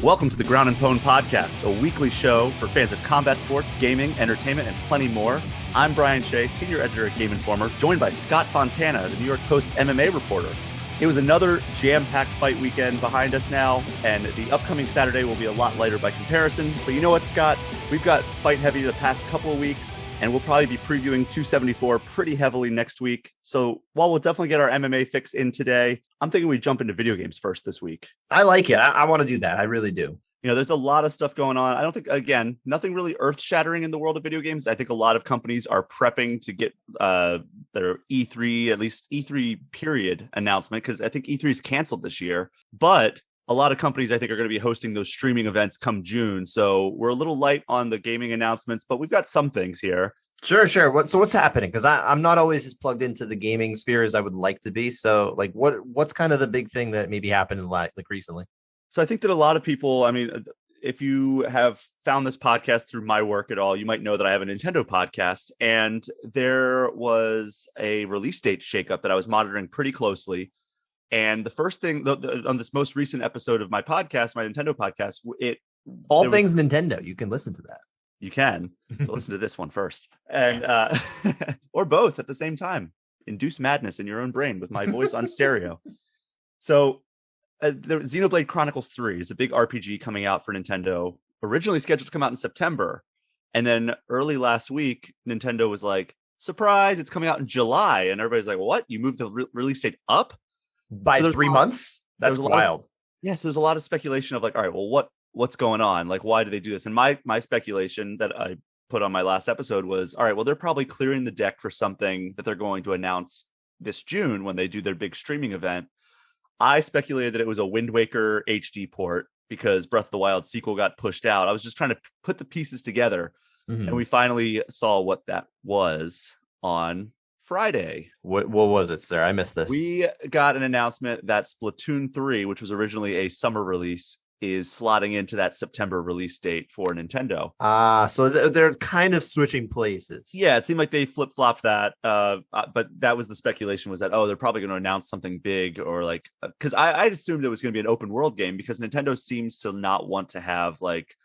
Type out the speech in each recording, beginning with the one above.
Welcome to the Ground and Pwned podcast, a weekly show for fans of combat sports, gaming, entertainment, and plenty more. I'm Brian Shea, senior editor at Game Informer, joined by Scott Fontana, the New York Post's MMA reporter. It was another jam-packed fight weekend behind us now, and the upcoming Saturday will be a lot lighter by comparison. But you know what, Scott? We've got fight heavy the past couple of weeks, and we'll probably be previewing 274 pretty heavily next week. So while we'll definitely get our MMA fix in today, I'm thinking we jump into video games first this week. I like it. I want to do that. I really do. You know, there's a lot of stuff going on. I don't think, again, nothing really earth-shattering in the world of video games. I think a lot of companies are prepping to get their E3, at least E3 period announcement, because I think E3 is canceled this year. But a lot of companies, I think, are going to be hosting those streaming events come June. So we're a little light on the gaming announcements, but we've got some things here. Sure. So what's happening? Because I'm not always as plugged into the gaming sphere as I would like to be. So like what's kind of the big thing that maybe happened in like recently? So I think that a lot of people, I mean, if you have found this podcast through my work at all, you might know that I have a Nintendo podcast, and there was a release date shakeup that I was monitoring pretty closely. And the first thing on this most recent episode of my podcast, my Nintendo podcast, Nintendo, you can listen to that. You can listen to this one first, and yes. Or both at the same time. Induce madness in your own brain with my voice on stereo. So the Xenoblade Chronicles 3 is a big RPG coming out for Nintendo, originally scheduled to come out in September. And then early last week, Nintendo was like, surprise, it's coming out in July. And everybody's like, what? You moved the release date up? By 3 months? That's wild. So there's a lot of speculation of like, all right, well, what's going on? Like, why do they do this? And my speculation that I put on my last episode was, all right, well, they're probably clearing the deck for something that they're going to announce this June when they do their big streaming event. I speculated that it was a Wind Waker HD port because Breath of the Wild sequel got pushed out. I was just trying to put the pieces together, and we finally saw what that was on Friday. What was it, sir? I missed this. We got an announcement that Splatoon 3, which was originally a summer release, is slotting into that September release date for Nintendo. So they're kind of switching places. Yeah, it seemed like they flip-flopped that. But that was the speculation, was that, they're probably going to announce something big, or like, because I assumed it was going to be an open world game, because Nintendo seems to not want to have like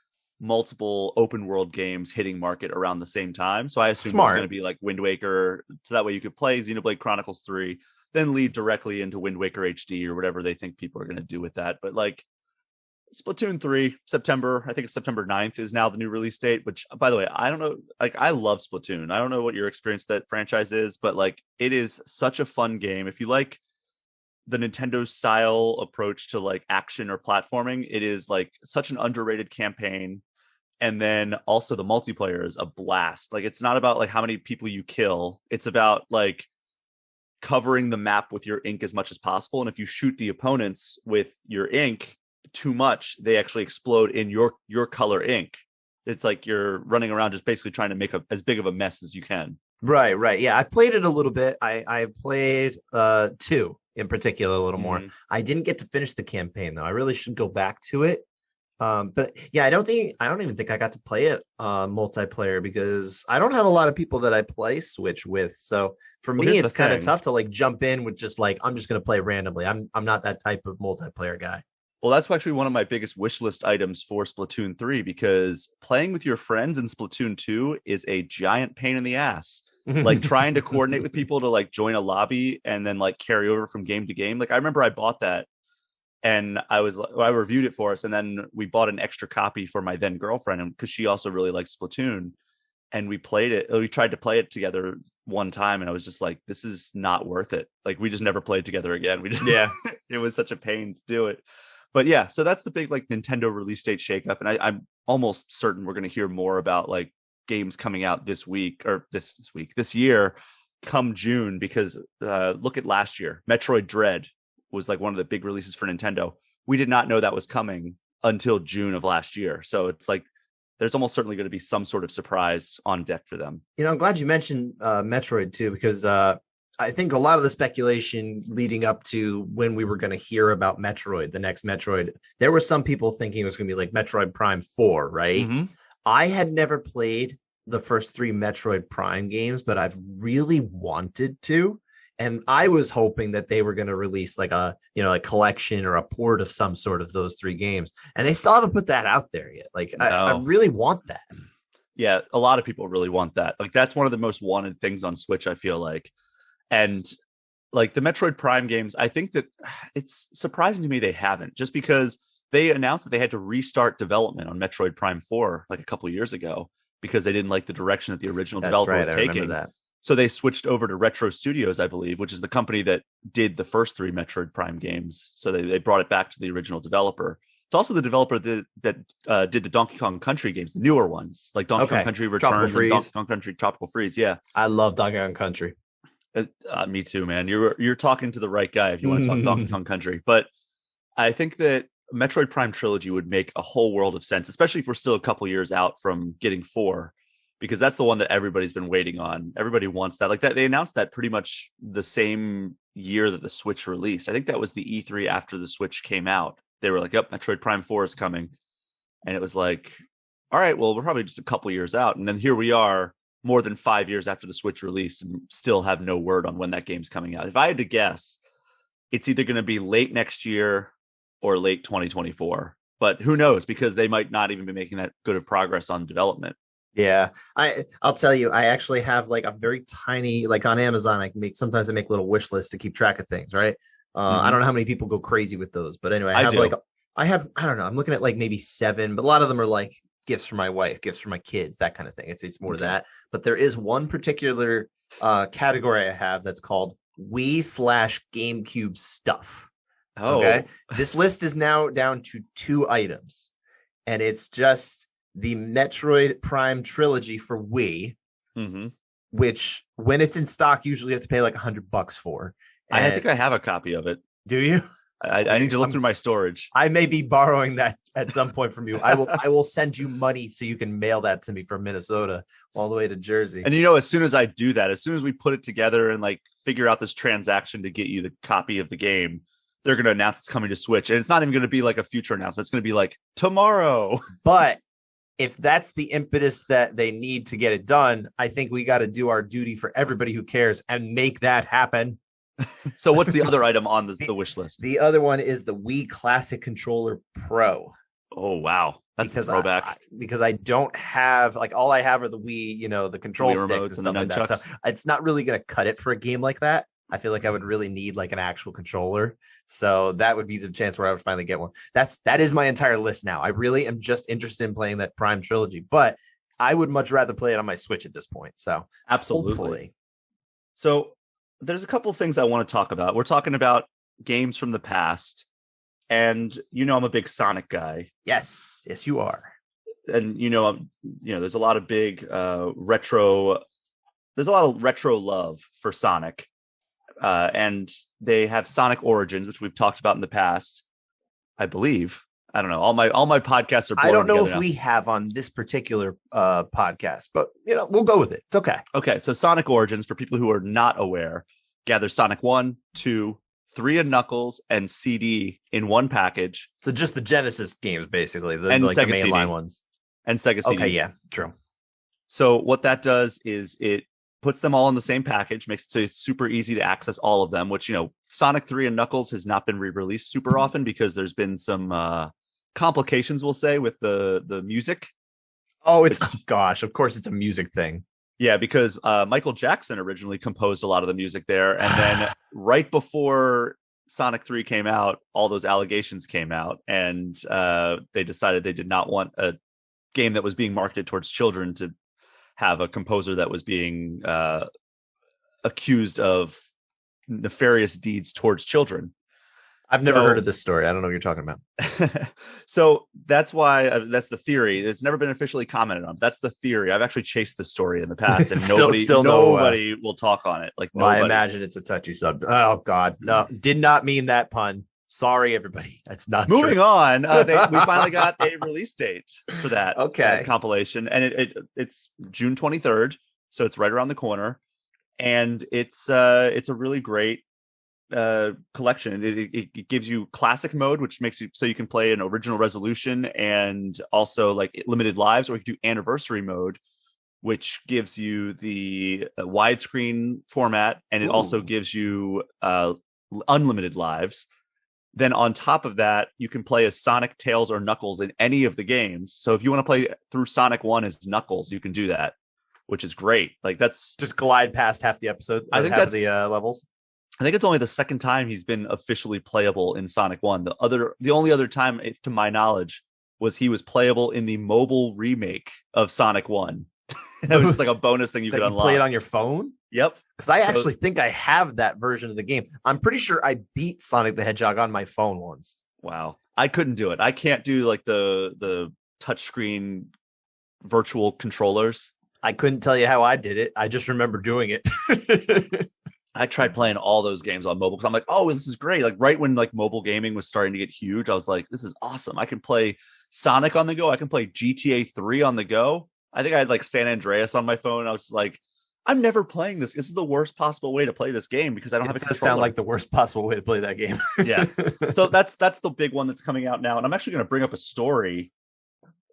multiple open world games hitting market around the same time. So I assumed it was going to be like Wind Waker, so that way you could play Xenoblade Chronicles 3, then lead directly into Wind Waker HD or whatever they think people are going to do with that. But like, Splatoon 3, September, I think it's September 9th is now the new release date, which, by the way, I don't know, like, I love Splatoon. I don't know what your experience with that franchise is, but like, it is such a fun game. If you like the Nintendo style approach to like action or platforming, it is like such an underrated campaign. And then also the multiplayer is a blast. Like, it's not about like how many people you kill. It's about like covering the map with your ink as much as possible. And if you shoot the opponents with your ink too much, they actually explode in your color ink. It's like you're running around just basically trying to make as big of a mess as you can. Right. Yeah, I played it a little bit. I played 2 in particular a little more. I didn't get to finish the campaign though. I really should go back to it. But yeah, I don't even think I got to play it multiplayer, because I don't have a lot of people that I play Switch with. So for me, it's kind of tough to like jump in with just like, I'm just going to play randomly. I'm not that type of multiplayer guy. Well, that's actually one of my biggest wish list items for Splatoon 3, because playing with your friends in Splatoon 2 is a giant pain in the ass. Like trying to coordinate with people to like join a lobby and then like carry over from game to game. Like I remember I bought that, and I reviewed it for us, and then we bought an extra copy for my then girlfriend, because she also really liked Splatoon, and we played it. We tried to play it together one time, and I was just like, this is not worth it. Like we just never played together again. It was such a pain to do it. But yeah, so that's the big like Nintendo release date shakeup, and I'm almost certain we're going to hear more about like games coming out this year, come June, because look at last year, Metroid Dread was like one of the big releases for Nintendo. We did not know that was coming until June of last year, so it's like there's almost certainly going to be some sort of surprise on deck for them. You know, I'm glad you mentioned Metroid too, because I think a lot of the speculation leading up to when we were going to hear about Metroid, the next Metroid, there were some people thinking it was going to be like Metroid Prime 4, right? Mm-hmm. I had never played the first 3 Metroid Prime games, but I've really wanted to. And I was hoping that they were going to release like a, like collection or a port of some sort of those 3 games. And they still haven't put that out there yet. Like, I No. really want that. Yeah, a lot of people really want that. Like that's one of the most wanted things on Switch, I feel like. And like the Metroid Prime games, I think that it's surprising to me they haven't, just because they announced that they had to restart development on Metroid Prime 4 like a couple of years ago because they didn't like the direction that the original developer was taking. That. So they switched over to Retro Studios, I believe, which is the company that did the first 3 Metroid Prime games. So they brought it back to the original developer. It's also the developer that did the Donkey Kong Country games, the newer ones, like Donkey Kong Country Returns and Donkey Kong Country Tropical Freeze. Yeah, I love Donkey Kong Country. Me too, man. You're talking to the right guy if you want to talk Donkey Kong Country. But I think that Metroid Prime Trilogy would make a whole world of sense, especially if we're still a couple years out from getting 4, because that's the one that everybody's been waiting on. Everybody wants that. Like that, they announced that pretty much the same year that the Switch released. I think that was the E3 after the Switch came out. They were like, "Yep, Metroid Prime 4 is coming," and it was like, "All right, well, we're probably just a couple years out." And then here we are, more than 5 years after the Switch released, and still have no word on when that game's coming out. If I had to guess, it's either going to be late next year or late 2024. But who knows? Because they might not even be making that good of progress on development. Yeah, I'll tell you, I actually have like a very tiny, like on Amazon, sometimes I make little wish lists to keep track of things, right? I don't know how many people go crazy with those, but anyway, I don't know, I'm looking at like maybe 7, but a lot of them are like gifts for my wife, gifts for my kids, that kind of thing. It's more that. But there is one particular category I have that's called Wii/GameCube stuff. Oh, okay. This list is now down to 2 items, and it's just the Metroid Prime trilogy for Wii, which when it's in stock, usually you have to pay like $100 for. And I think I have a copy of it. Do you? I need to look through my storage. I may be borrowing that at some point from you. I will send you money so you can mail that to me from Minnesota all the way to Jersey. And as soon as I do that, as soon as we put it together and like figure out this transaction to get you the copy of the game, they're going to announce it's coming to Switch. And it's not even going to be like a future announcement. It's going to be like tomorrow. But if that's the impetus that they need to get it done, I think we got to do our duty for everybody who cares and make that happen. So what's the other item on the wish list? The other one is the Wii Classic Controller Pro. Oh, wow. That's a throwback. Because I don't have, like, all I have are the Wii, the control Wii sticks and stuff like that. So it's not really going to cut it for a game like that. I feel like I would really need like an actual controller. So that would be the chance where I would finally get one. That is my entire list now. I really am just interested in playing that Prime trilogy, but I would much rather play it on my Switch at this point. So absolutely. Hopefully. So there's a couple of things I want to talk about. We're talking about games from the past, and I'm a big Sonic guy. Yes, you are. And there's a lot of big retro. There's a lot of retro love for Sonic, and they have Sonic Origins, which we've talked about in the past. I believe. I don't know. All my podcasts are. I don't know if now. We have on this particular podcast, but we'll go with it. It's okay. Okay, so Sonic Origins, for people who are not aware, gathers Sonic 1, 2, 3 and Knuckles and CD in one package. So just the Genesis games, basically, the Sega the mainline CD. ones, and Sega CDs. Okay, yeah, true. So what that does is it puts them all in the same package, makes it so it's super easy to access all of them. Which Sonic 3 and Knuckles has not been re-released super often because there's been some complications, we'll say, with the music. Oh, gosh, of course it's a music thing. Yeah, because Michael Jackson originally composed a lot of the music there, and then right before Sonic 3 came out, all those allegations came out, and they decided they did not want a game that was being marketed towards children to have a composer that was being accused of nefarious deeds towards children. I've never heard of this story. I don't know what you're talking about. So that's why that's the theory. It's never been officially commented on. That's the theory. I've actually chased this story in the past, and nobody will talk on it. Like, I imagine it's a touchy subject. Oh God, no, did not mean that pun. Sorry, everybody. That's not moving true. on. We finally got a release date for that compilation, and it's June 23rd, so it's right around the corner, and it's a really great collection. It gives you classic mode, which makes you so you can play an original resolution and also like limited lives, or you can do anniversary mode, which gives you the widescreen format, and it also gives you unlimited lives. Then on top of that, you can play as Sonic, Tails, or Knuckles in any of the games. So if you want to play through Sonic 1 as Knuckles, you can do that, which is great. Like, that's just glide past half the episode. I think half the levels. I think it's only the second time he's been officially playable in Sonic 1. The only other time, to my knowledge, was he was playable in the mobile remake of Sonic 1. That was just like a bonus thing you could unlock. Play it on your phone? Yep. Because I actually think I have that version of the game. I'm pretty sure I beat Sonic the Hedgehog on my phone once. Wow. I couldn't do it. I can't do like the touchscreen virtual controllers. I couldn't tell you how I did it. I just remember doing it. I tried playing all those games on mobile because I'm like, oh, this is great. Like right when like mobile gaming was starting to get huge, I was like, this is awesome. I can play Sonic on the go. I can play GTA 3 on the go. I think I had like San Andreas on my phone. I was like, I'm never playing this. This is the worst possible way to play this game because I don't have a controller. It sound like the worst possible way to play that game. Yeah. So that's the big one that's coming out now. And I'm actually going to bring up a story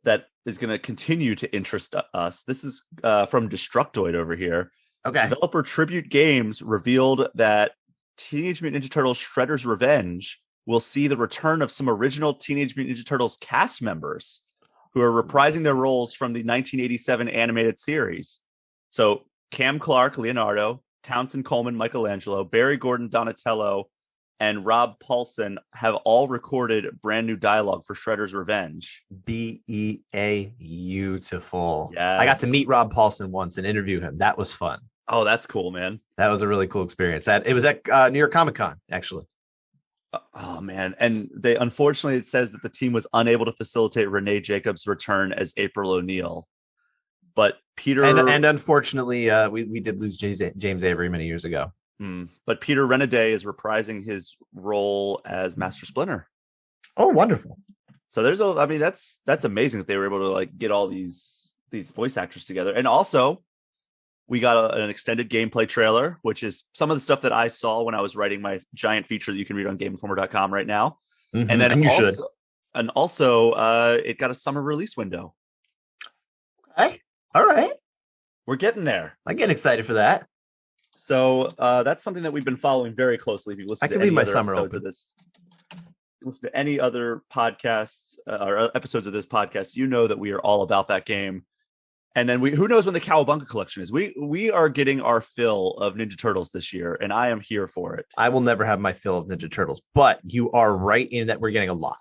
that is going to continue to interest us. This is from Destructoid over here. Okay. Developer Tribute Games revealed that Teenage Mutant Ninja Turtles Shredder's Revenge will see the return of some original Teenage Mutant Ninja Turtles cast members who are reprising their roles from the 1987 animated series. So Cam Clark, Leonardo, Townsend Coleman, Michelangelo, Barry Gordon, Donatello, and Rob Paulson have all recorded brand new dialogue for Shredder's Revenge. Beautiful. Yes. I got to meet Rob Paulson once and interview him. That was fun. Oh, that's cool, man. That was a really cool experience. It was at New York Comic Con, actually. Oh, man. And unfortunately, it says that the team was unable to facilitate Renee Jacobs' return as April O'Neil. But Peter... And unfortunately, we did lose James Avery many years ago. But Peter Renaday is reprising his role as Master Splinter. Oh, wonderful. So that's amazing that they were able to like get all these voice actors together. And also, we got an extended gameplay trailer, which is some of the stuff that I saw when I was writing my giant feature that you can read on GameInformer.com right now. Mm-hmm. And then and you also, should. And also, it got a summer release window. Okay. All right. We're getting there. I get excited for that. So that's something that we've been following very closely. If you listen to any other episodes of this, listen to any other podcasts or episodes of this podcast, you know that we are all about that game. And then who knows when the Cowabunga collection is? We are getting our fill of Ninja Turtles this year, and I am here for it. I will never have my fill of Ninja Turtles, but you are right in that we're getting a lot.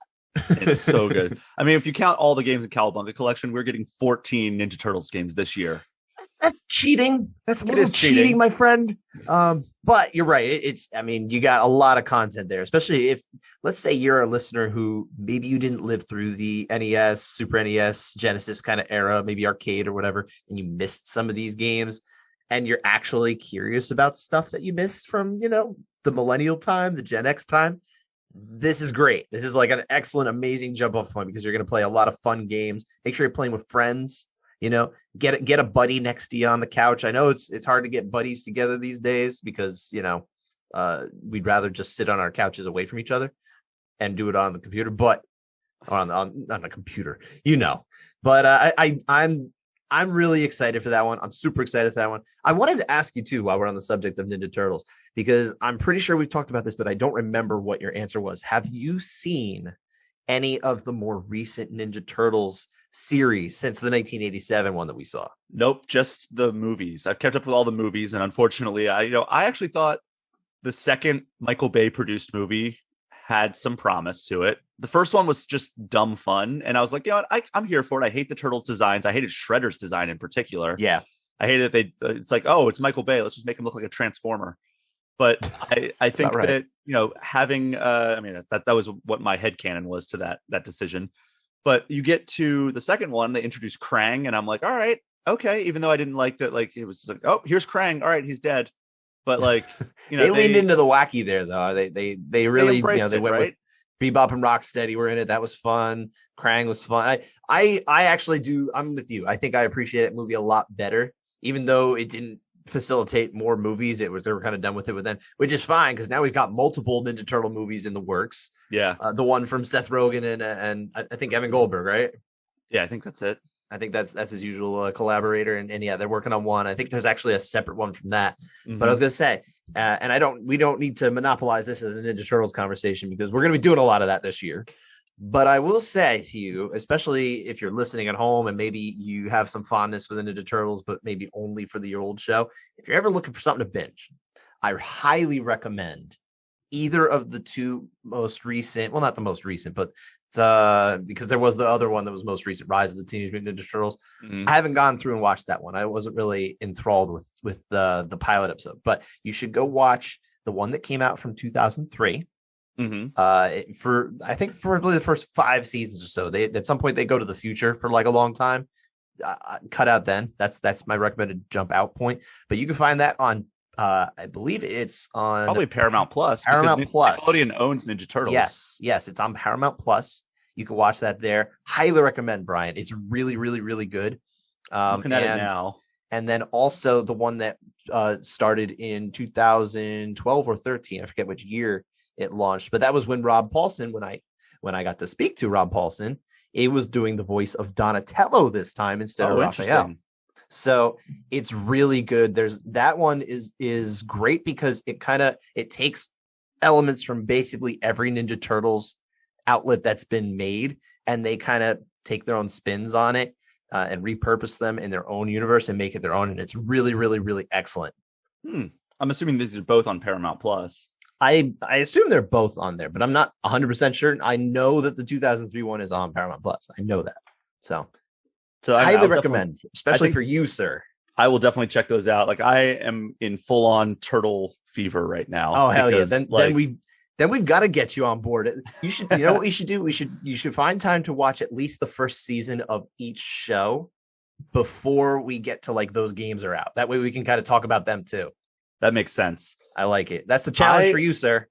It's so good. I mean, if you count all the games in Cowabunga collection, we're getting 14 Ninja Turtles games this year. That's cheating. That's a little cheating, my friend. But you're right. You got a lot of content there, especially if, let's say you're a listener who maybe you didn't live through the NES, Super NES, Genesis kind of era, maybe arcade or whatever, and you missed some of these games, and you're actually curious about stuff that you missed from, the millennial time, the Gen X time. This is great. This is like an excellent, amazing jump off point because you're going to play a lot of fun games. Make sure you're playing with friends. Get a buddy next to you on the couch. I know it's hard to get buddies together these days because, we'd rather just sit on our couches away from each other and do it on the computer, but on the computer, but I'm really excited for that one. I'm super excited for that one. I wanted to ask you too, while we're on the subject of Ninja Turtles, because I'm pretty sure we've talked about this, but I don't remember what your answer was. Have you seen any of the more recent Ninja Turtles series since the 1987 one that we saw? Nope, just the movies. I've kept up with all the movies, and unfortunately, I actually thought the second Michael Bay produced movie had some promise to it. The first one was just dumb fun, and I was like, I'm here for it. I hate the Turtles designs. I hated Shredder's design in particular. Yeah, I hated that it's like, oh, it's Michael Bay. Let's just make him look like a Transformer. But I think right. that having that was what my headcanon was to that decision. But you get to the second one, they introduce Krang, and I'm like, all right, okay. Even though I didn't like that, like it was like, oh, here's Krang. All right, he's dead. But like, they leaned into the wacky there, though. They really they went right? with Bebop and Rocksteady were in it. That was fun. Krang was fun. I actually do. I'm with you. I think I appreciate that movie a lot better, even though it didn't facilitate more movies. They were kind of done with it then, which is fine because now we've got multiple Ninja Turtle movies in the works. Yeah, the one from Seth Rogen and I think Evan Goldberg, right? Yeah, I think that's it. I think that's his usual collaborator, and yeah, they're working on one. I think there's actually a separate one from that. But I was gonna say, and we don't need to monopolize this as a Ninja Turtles conversation because we're gonna be doing a lot of that this year. But I will say to you, especially if you're listening at home and maybe you have some fondness for the Ninja Turtles, but maybe only for the old show, if you're ever looking for something to binge, I highly recommend either of the two most recent, well, not the most recent, but because there was the other one that was most recent, Rise of the Teenage Mutant Ninja Turtles. I haven't gone through and watched that one. I wasn't really enthralled with the pilot episode, but you should go watch the one that came out from 2003. For I think for probably the first 5 seasons or so. They at some point they go to the future for like a long time. Cut out then. That's my recommended jump out point. But you can find that on I believe it's on probably Paramount Plus. Paramount Plus. Nickelodeon owns Ninja Turtles. Yes, it's on Paramount Plus. You can watch that there. Highly recommend, Brian. It's really, really, really good. Looking at it now. And then also the one that started in 2012 or 13. I forget which year it launched, but that was when Rob Paulson, when I got to speak to Rob Paulson, it was doing the voice of Donatello this time instead of Raphael. So it's really good. That one is great because it takes elements from basically every Ninja Turtles outlet that's been made, and they kind of take their own spins on it and repurpose them in their own universe and make it their own. And it's really, really, really excellent. I'm assuming these are both on Paramount Plus. I assume they're both on there, but I'm not 100% sure. I know that the 2003 one is on Paramount Plus. I know that. So I highly recommend, especially for you, sir. I will definitely check those out. Like I am in full on turtle fever right now. Oh, hell yeah. Then we've got to get you on board. You should, you know what we should do? You should find time to watch at least the first season of each show before we get to like those games are out. That way we can kind of talk about them too. That makes sense. I like it. That's the challenge for you, sir.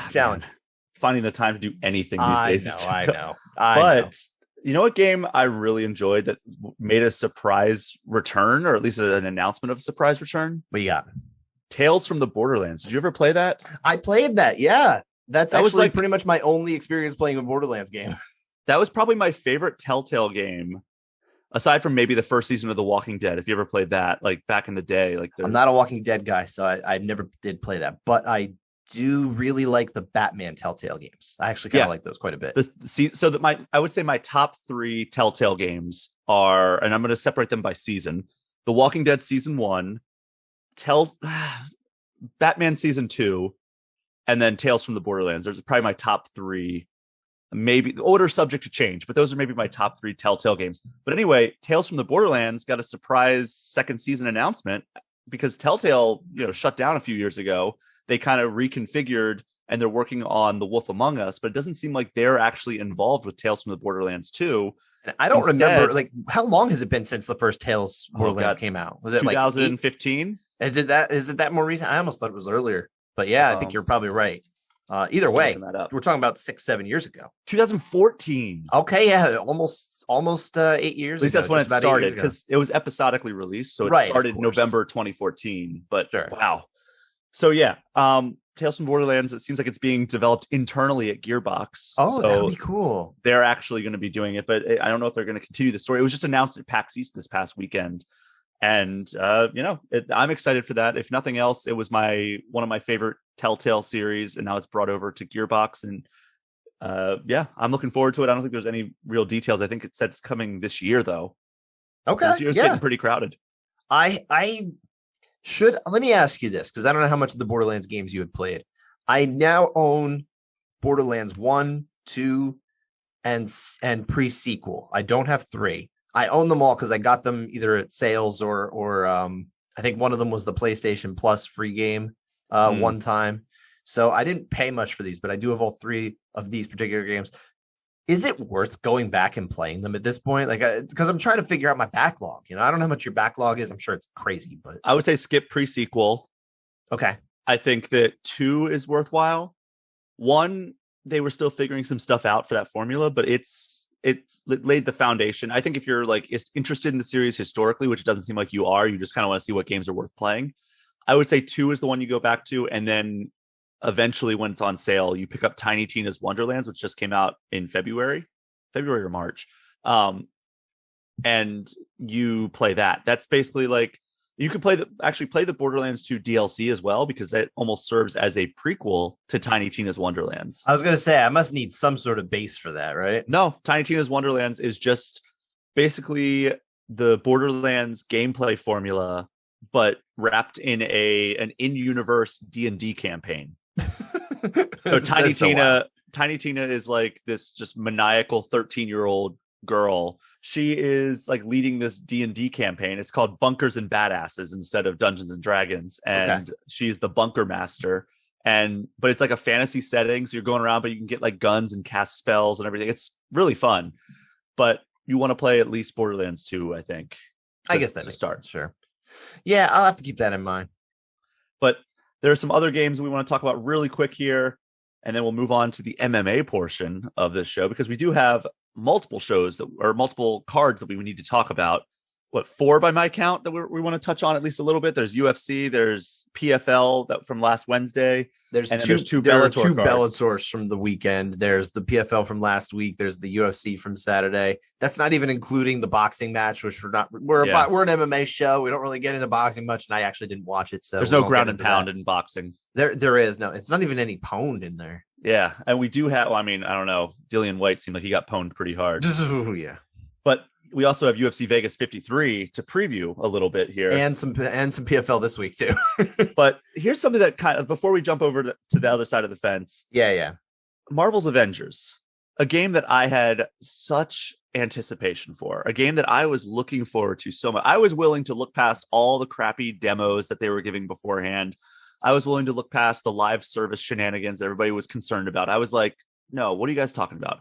Challenge. Man. Finding the time to do anything these days. I know. But you know what game I really enjoyed that made a surprise return, or at least an announcement of a surprise return? What you got? Tales from the Borderlands. Did you ever play that? I played that. Yeah. That was like pretty much my only experience playing a Borderlands game. That was probably my favorite Telltale game, aside from maybe the first season of The Walking Dead. If you ever played that, like back in the day, like I'm not a Walking Dead guy, so I never did play that, but I do really like the Batman Telltale games. I actually kind of like those quite a bit. I would say my top 3 Telltale games are, and I'm going to separate them by season: The Walking Dead season 1, Batman season 2, and then Tales from the Borderlands. There's probably my top 3. Maybe the order subject to change, but those are maybe my top 3 Telltale games. But anyway, Tales from the Borderlands got a surprise second season announcement because Telltale, shut down a few years ago. They kind of reconfigured and they're working on The Wolf Among Us, but it doesn't seem like they're actually involved with Tales from the Borderlands 2. And I don't remember, like, how long has it been since the first Tales Borderlands came out? Was it 2015? Is it that more recent? I almost thought it was earlier, but yeah, I think you're probably right. Either way, we're talking about 6-7 years ago. 2014. Okay, yeah, almost 8 years. At least that's when it started, because it was episodically released, so it started November 2014. But wow. So yeah, Tales from Borderlands. It seems like it's being developed internally at Gearbox. Oh, so that'd be cool. They're actually going to be doing it, but I don't know if they're going to continue the story. It was just announced at PAX East this past weekend. And I'm excited for that. If nothing else, it was one of my favorite Telltale series, and now it's brought over to Gearbox. And I'm looking forward to it. I don't think there's any real details. I think it said it's coming this year, though. Okay, this year's getting pretty crowded. Let me ask you this, because I don't know how much of the Borderlands games you had played. I now own Borderlands 1, 2, and pre-sequel. I don't have 3. I own them all because I got them either at sales or I think one of them was the PlayStation Plus free game one time. So I didn't pay much for these, but I do have all 3 of these particular games. Is it worth going back and playing them at this point? Like, because I'm trying to figure out my backlog. I don't know how much your backlog is. I'm sure it's crazy, but I would say skip pre-sequel. Okay. I think that 2 is worthwhile. 1, they were still figuring some stuff out for that formula, but it laid the foundation. I think if you're like interested in the series historically, which doesn't seem like you are, you just kind of want to see what games are worth playing. I would say 2 is the one you go back to, and then eventually when it's on sale, you pick up Tiny Tina's Wonderlands, which just came out in February or March. and you play that. That's basically like you can play the Borderlands 2 DLC as well, because that almost serves as a prequel to Tiny Tina's Wonderlands. I was gonna say I must need some sort of base for that, right? No, Tiny Tina's Wonderlands is just basically the Borderlands gameplay formula, but wrapped in an in-universe D&D campaign. So Tiny Tina is like this just maniacal 13-year-old girl. She is like leading this D&D campaign. It's called Bunkers and Badasses instead of Dungeons and Dragons, and she's the bunker master. But it's like a fantasy setting, so you're going around, but you can get like guns and cast spells and everything. It's really fun, but you want to play at least Borderlands 2, I think. I guess that makes sense. Sure. Yeah, I'll have to keep that in mind. But there are some other games we want to talk about really quick here, and then we'll move on to the MMA portion of this show, because we do have multiple multiple cards that we need to talk about. 4 by my count that we want to touch on at least a little bit. There's UFC, there's PFL that from last Wednesday. There's two Bellators from the weekend. There's the PFL from last week. There's the UFC from Saturday. That's not even including the boxing match, which we're an MMA show. We don't really get into boxing much, and I actually didn't watch it. So there's no ground and pound in boxing. There is no. It's not even any pwned in there. Yeah, and we do have. Well, I mean, I don't know. Dillian White seemed like he got pwned pretty hard. Yeah, but we also have UFC Vegas 53 to preview a little bit here, and some PFL this week too. But here's something that kind of, before we jump over to the other side of the fence. Yeah. Marvel's Avengers, a game that I had such anticipation for, a game that I was looking forward to so much. I was willing to look past all the crappy demos that they were giving beforehand. I was willing to look past the live service shenanigans that everybody was concerned about. I was like, no, what are you guys talking about?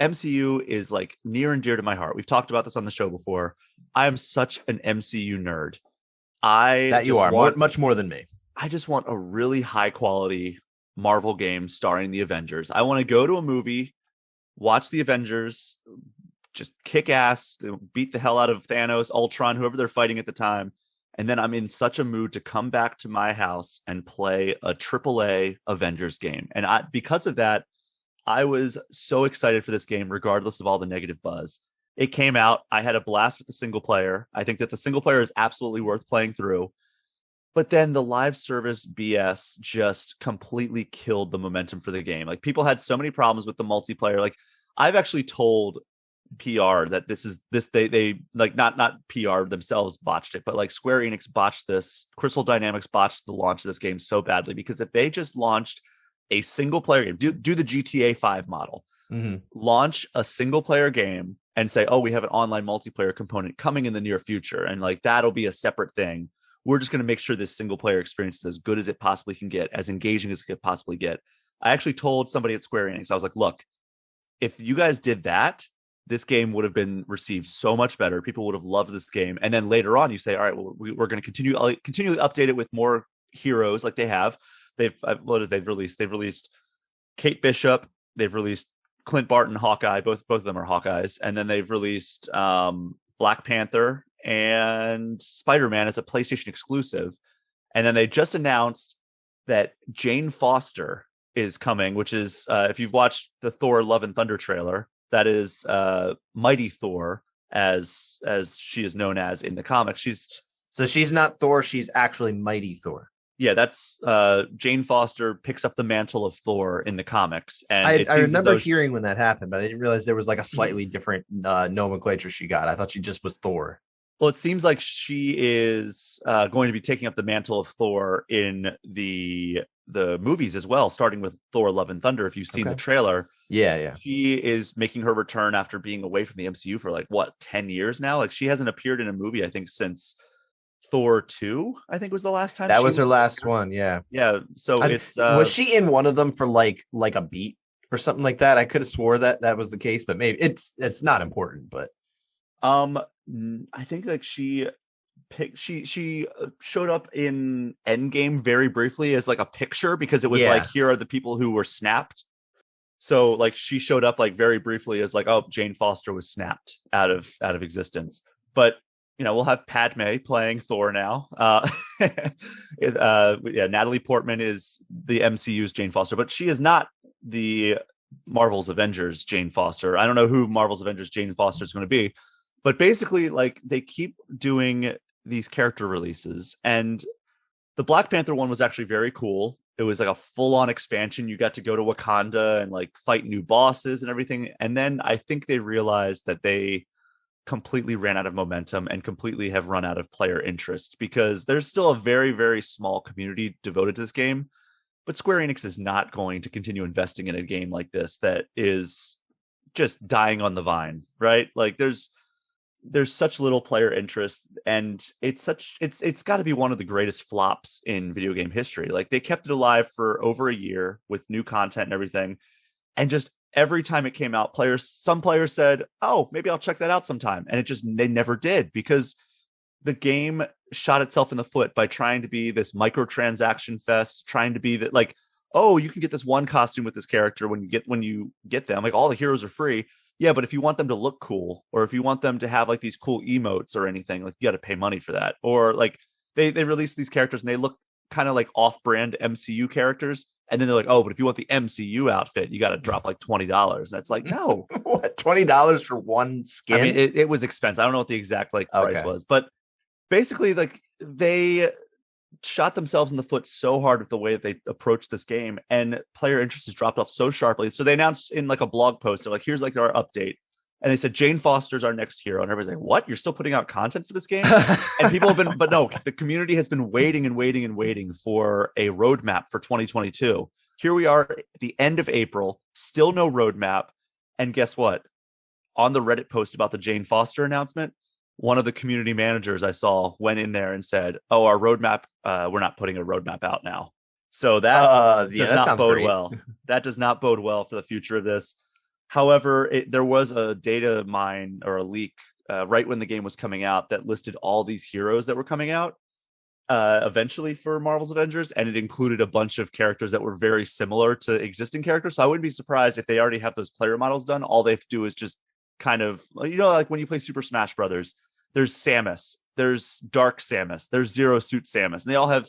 MCU is like near and dear to my heart. We've talked about this on the show before. I am such an MCU nerd. You are much more than me. I just want a really high quality Marvel game starring the Avengers. I want to go to a movie, watch the Avengers, just kick ass, beat the hell out of Thanos, Ultron, whoever they're fighting at the time. And then I'm in such a mood to come back to my house and play a AAA Avengers game. And because of that, I was so excited for this game, regardless of all the negative buzz. It came out. I had a blast with the single player. I think that the single player is absolutely worth playing through. But then the live service BS just completely killed the momentum for the game. Like, people had so many problems with the multiplayer. Like, I've actually told PR that they like not PR themselves botched it, but like Square Enix botched this. Crystal Dynamics botched the launch of this game so badly, because if they just launched a single player game, do the GTA 5 model, launch a single player game and say, oh, we have an online multiplayer component coming in the near future, and like that'll be a separate thing. We're just going to make sure this single player experience is as good as it possibly can get, as engaging as it could possibly get. I actually told somebody at Square Enix, I was like, look, if you guys did that, this game would have been received so much better. People would have loved this game. And then later on, you say, all right, well, we're going to continually update it with more heroes, like they have. They've released Kate Bishop. They've released Clint Barton, Hawkeye. Both of them are Hawkeyes. And then they've released Black Panther and Spider-Man as a PlayStation exclusive. And then they just announced that Jane Foster is coming, which is, if you've watched the Thor Love and Thunder trailer, that is Mighty Thor, as she is known as in the comics. She's not Thor, she's actually Mighty Thor. Yeah, that's Jane Foster picks up the mantle of Thor in the comics. And I remember hearing when that happened, but I didn't realize there was like a slightly different nomenclature she got. I thought she just was Thor. Well, it seems like she is going to be taking up the mantle of Thor in the movies as well, starting with Thor Love and Thunder. If you've seen the trailer. Yeah. She is making her return after being away from the MCU for like 10 years now. Like, she hasn't appeared in a movie, I think, since Thor 2, I think was the last time. That was her last one. Yeah. So it's was she in one of them for like a beat or something like that? I could have swore that was the case, but maybe it's not important. But I think like she showed up in Endgame very briefly as like a picture, because it was like, here are the people who were snapped. So like she showed up like very briefly as like, oh, Jane Foster was snapped out of existence. But we'll have Padme playing Thor now. Natalie Portman is the MCU's Jane Foster, but she is not the Marvel's Avengers Jane Foster. I don't know who Marvel's Avengers Jane Foster is going to be, But basically, like, they keep doing these character releases, and the Black Panther one was actually very cool. It was like a full-on expansion. You got to go to Wakanda and like fight new bosses and everything. And then I think they realized that they completely ran out of momentum and completely have run out of player interest, because there's still a very, very small community devoted to this game. But Square Enix is not going to continue investing in a game like this that is just dying on the vine, right? Like, there's such little player interest, and it's got to be one of the greatest flops in video game history. Like, they kept it alive for over a year with new content and everything, and just every time it came out, some players said, oh, maybe I'll check that out sometime, and they never did, because the game shot itself in the foot by trying to be this microtransaction fest, trying to be that, like, oh, you can get this one costume with this character when you get them, like, all the heroes are free. Yeah, but if you want them to look cool, or if you want them to have like these cool emotes or anything, like, you got to pay money for that. Or like they release these characters and they look kind of like off-brand MCU characters, and then they're like, oh, but if you want the MCU outfit, you got to drop like $20. That's like, no. What, $20 for one skin? I mean, it was expensive. I don't know what the exact like price was, but basically, like, they shot themselves in the foot so hard with the way that they approached this game, and player interest has dropped off so sharply. So they announced in like a blog post, they're like, here's like our update, and they said Jane Foster's our next hero, and everybody's like, what, you're still putting out content for this game? And people have been, but no, the community has been waiting and waiting and waiting for a roadmap for 2022. Here we are at the end of April, still no roadmap. And guess what, on the Reddit post about the Jane Foster announcement, one of the community managers I saw went in there and said, oh, our roadmap, we're not putting a roadmap out now. So that does not bode well. That does not bode well for the future of this. However, there was a data mine or a leak right when the game was coming out that listed all these heroes that were coming out eventually for Marvel's Avengers, and it included a bunch of characters that were very similar to existing characters. So I wouldn't be surprised if they already have those player models done. All they have to do is just kind of, like when you play Super Smash Brothers, there's Samus, there's Dark Samus, there's Zero Suit Samus, and they all have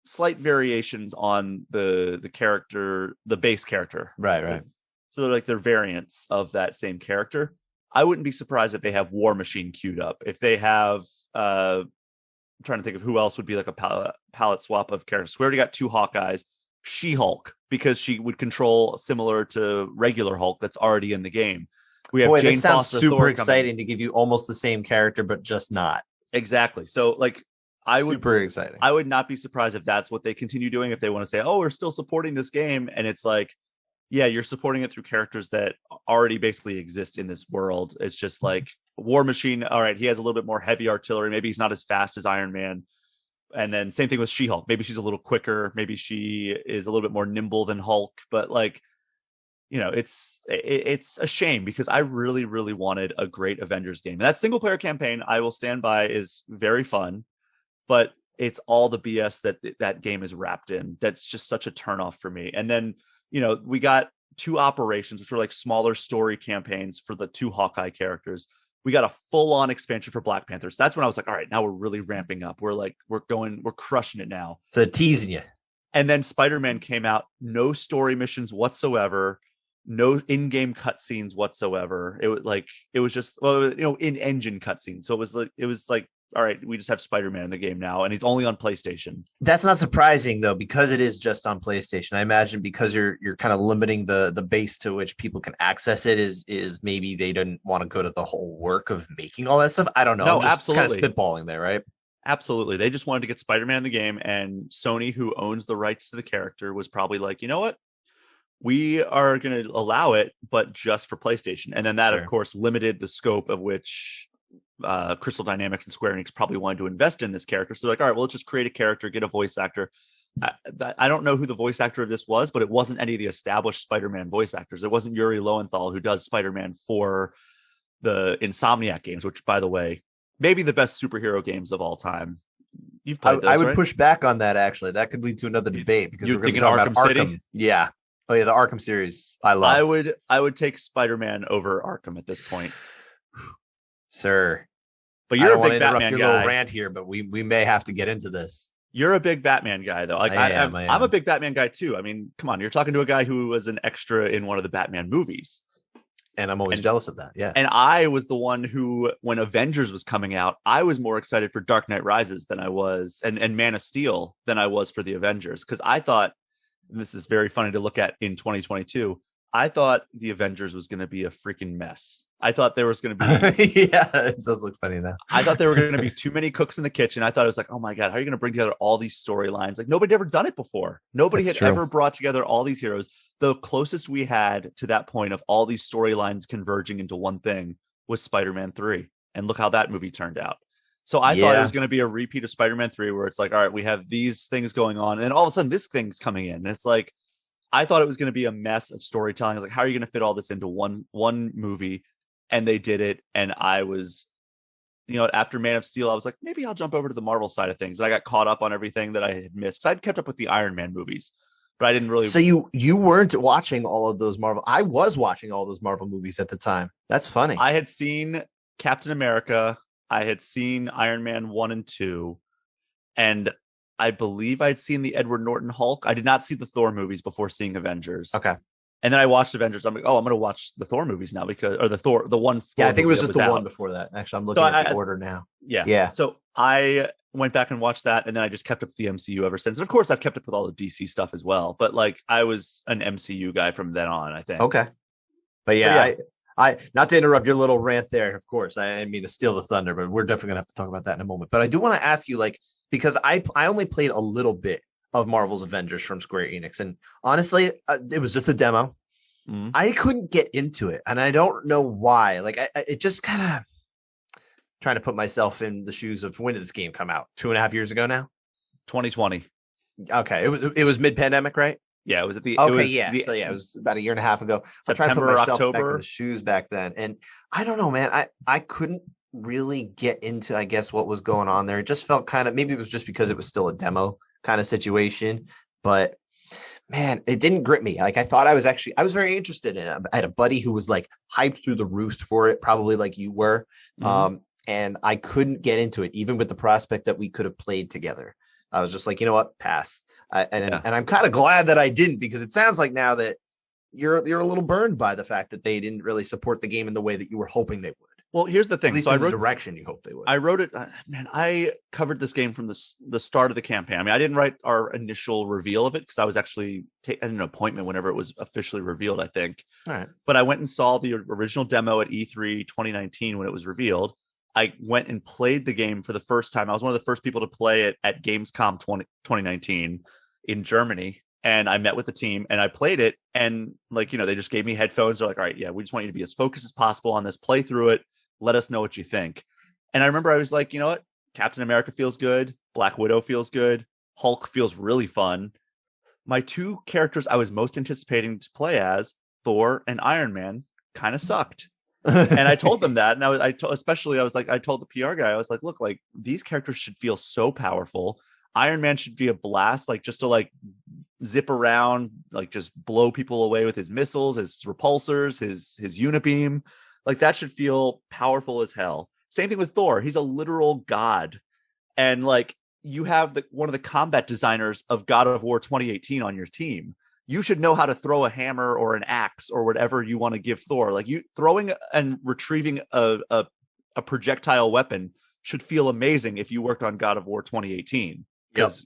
slight variations on the character, the base character. Right. So they're variants of that same character. I wouldn't be surprised if they have War Machine queued up. If they have, I'm trying to think of who else would be like a palette swap of characters. We already got 2 Hawkeyes. She-Hulk, because she would control similar to regular Hulk that's already in the game. We have Jane this sounds Foster, super Thor exciting coming. to give you almost the same character, but just not. Exactly. So, like, Super exciting. I would not be surprised if that's what they continue doing. If they want to say, oh, we're still supporting this game, and it's like, yeah, you're supporting it through characters that already basically exist in this world. It's just like War Machine. All right, he has a little bit more heavy artillery. Maybe he's not as fast as Iron Man. And then same thing with She-Hulk. Maybe she's a little quicker. Maybe she is a little bit more nimble than Hulk. But like, it's a shame, because I really, really wanted a great Avengers game. And that single player campaign, I will stand by, is very fun, but it's all the BS that game is wrapped in. That's just such a turnoff for me. And then, we got 2 operations, which were like smaller story campaigns for the 2 Hawkeye characters. We got a full-on expansion for Black Panther. So that's when I was like, all right, now we're really ramping up. We're crushing it now. So teasing you. And then Spider-Man came out, no story missions whatsoever, no in-game cutscenes whatsoever. It was just, in-engine cutscenes. So it was like, all right, we just have Spider-Man in the game now, and he's only on PlayStation. That's not surprising, though, because it is just on PlayStation. I imagine because you're kind of limiting the base to which people can access it is maybe they didn't want to go to the whole work of making all that stuff. I don't know. No, I'm just absolutely. kind of spitballing there, right? Absolutely. They just wanted to get Spider-Man in the game, and Sony, who owns the rights to the character, was probably like, you know what? We are going to allow it, but just for PlayStation. And then that, of course, limited the scope of which Crystal Dynamics and Square Enix probably wanted to invest in this character. So like, all right, well, let's just create a character, get a voice actor. I don't know who the voice actor of this was, but it wasn't any of the established Spider-Man voice actors. It wasn't Yuri Lowenthal, who does Spider-Man for the Insomniac games, which, by the way, maybe the best superhero games of all time. You've played those, I would right? push back on that, actually. That could lead to another debate, because You're we're going to thinking talk about Arkham Arkham. City? Yeah. Oh, yeah, the Arkham series. I love. I would take Spider-Man over Arkham at this point. Sir. But you're a big Batman your guy. Little rant here, but we may have to get into this. You're a big Batman guy, though. Like, I am. I'm a big Batman guy too. I mean, come on, you're talking to a guy who was an extra in one of the Batman movies. And I'm always jealous of that. Yeah. And I was the one who, when Avengers was coming out, I was more excited for Dark Knight Rises than I was, and Man of Steel than I was for the Avengers. Because I thought, and this is very funny to look at in 2022, I thought the Avengers was going to be a freaking mess. I thought there was going to be yeah, it does look funny now. I thought there were going to be too many cooks in the kitchen. I thought it was like, oh my God, how are you going to bring together all these storylines? Like nobody had ever done it before. Nobody had ever brought together all these heroes. The closest we had to that point of all these storylines converging into one thing was Spider-Man 3. And look how that movie turned out. So I thought it was going to be a repeat of Spider-Man 3 where it's like, all right, we have these things going on. And then all of a sudden this thing's coming in. And it's like, I thought it was going to be a mess of storytelling. I was like, how are you going to fit all this into one movie? And they did it. And I was, after Man of Steel, I was like, maybe I'll jump over to the Marvel side of things. And I got caught up on everything that I had missed. So I'd kept up with the Iron Man movies, but I didn't really. So you weren't watching all of those Marvel. I was watching all those Marvel movies at the time. That's funny. I had seen Captain America. I had seen Iron Man 1 and 2. And I believe I'd seen the Edward Norton Hulk. I did not see the Thor movies before seeing Avengers. Okay. And then I watched Avengers. I'm like, oh, I'm going to watch the Thor movies now the one. Yeah, I think it was just the one before that. Actually, I'm looking at the order now. Yeah. So I went back and watched that, and then I just kept up with the MCU ever since. And of course, I've kept up with all the DC stuff as well. But like, I was an MCU guy from then on, I think. Okay. But yeah, I not to interrupt your little rant there. Of course, I didn't mean to steal the thunder, but we're definitely gonna have to talk about that in a moment. But I do want to ask you, like, because I only played a little bit of Marvel's Avengers from Square Enix, and honestly, it was just a demo. Mm-hmm. I couldn't get into it, and I don't know why. Like, it just kind of trying to put myself in the shoes of when did this game come out? 2.5 years ago now. 2020. Okay, it was mid-pandemic, right? Yeah, it was at the. Okay, it was about 1.5 years ago. September, I tried to put myself October. Back in the shoes back then, and I don't know, man. I couldn't really get into, I guess, what was going on there. It just felt kind of, maybe it was just because it was still a demo kind of situation, but man, it didn't grip me. Like, I thought I was very interested in it. I had a buddy who was like hyped through the roof for it, probably like you were. Mm-hmm. And I couldn't get into it, even with the prospect that we could have played together. I was just like, you know what, pass. And I'm kind of glad that I didn't, because it sounds like now that you're a little burned by the fact that they didn't really support the game in the way that you were hoping they would. Well, here's the thing. At least in the direction you hoped they would. I wrote it. Man, I covered this game from the start of the campaign. I mean, I didn't write our initial reveal of it because I was actually at an appointment whenever it was officially revealed, I think. All right. But I went and saw the original demo at E3 2019 when it was revealed. I went and played the game for the first time. I was one of the first people to play it at Gamescom 2019 in Germany. And I met with the team and I played it. And like, they just gave me headphones. They're like, all right, yeah, we just want you to be as focused as possible on this. Play through it. Let us know what you think. And I remember I was like, you know what? Captain America feels good. Black Widow feels good. Hulk feels really fun. My two characters I was most anticipating to play as, Thor and Iron Man, kind of sucked. And I told them that. And I told the PR guy, I was like, look, like these characters should feel so powerful. Iron Man should be a blast, like just to like zip around, like just blow people away with his missiles, his repulsors, his unibeam. Like that should feel powerful as hell. Same thing with Thor. He's a literal god. And like you have one of the combat designers of God of War 2018 on your team. You should know how to throw a hammer or an axe or whatever you want to give Thor. Like you throwing and retrieving a projectile weapon should feel amazing if you worked on God of War 2018. Because,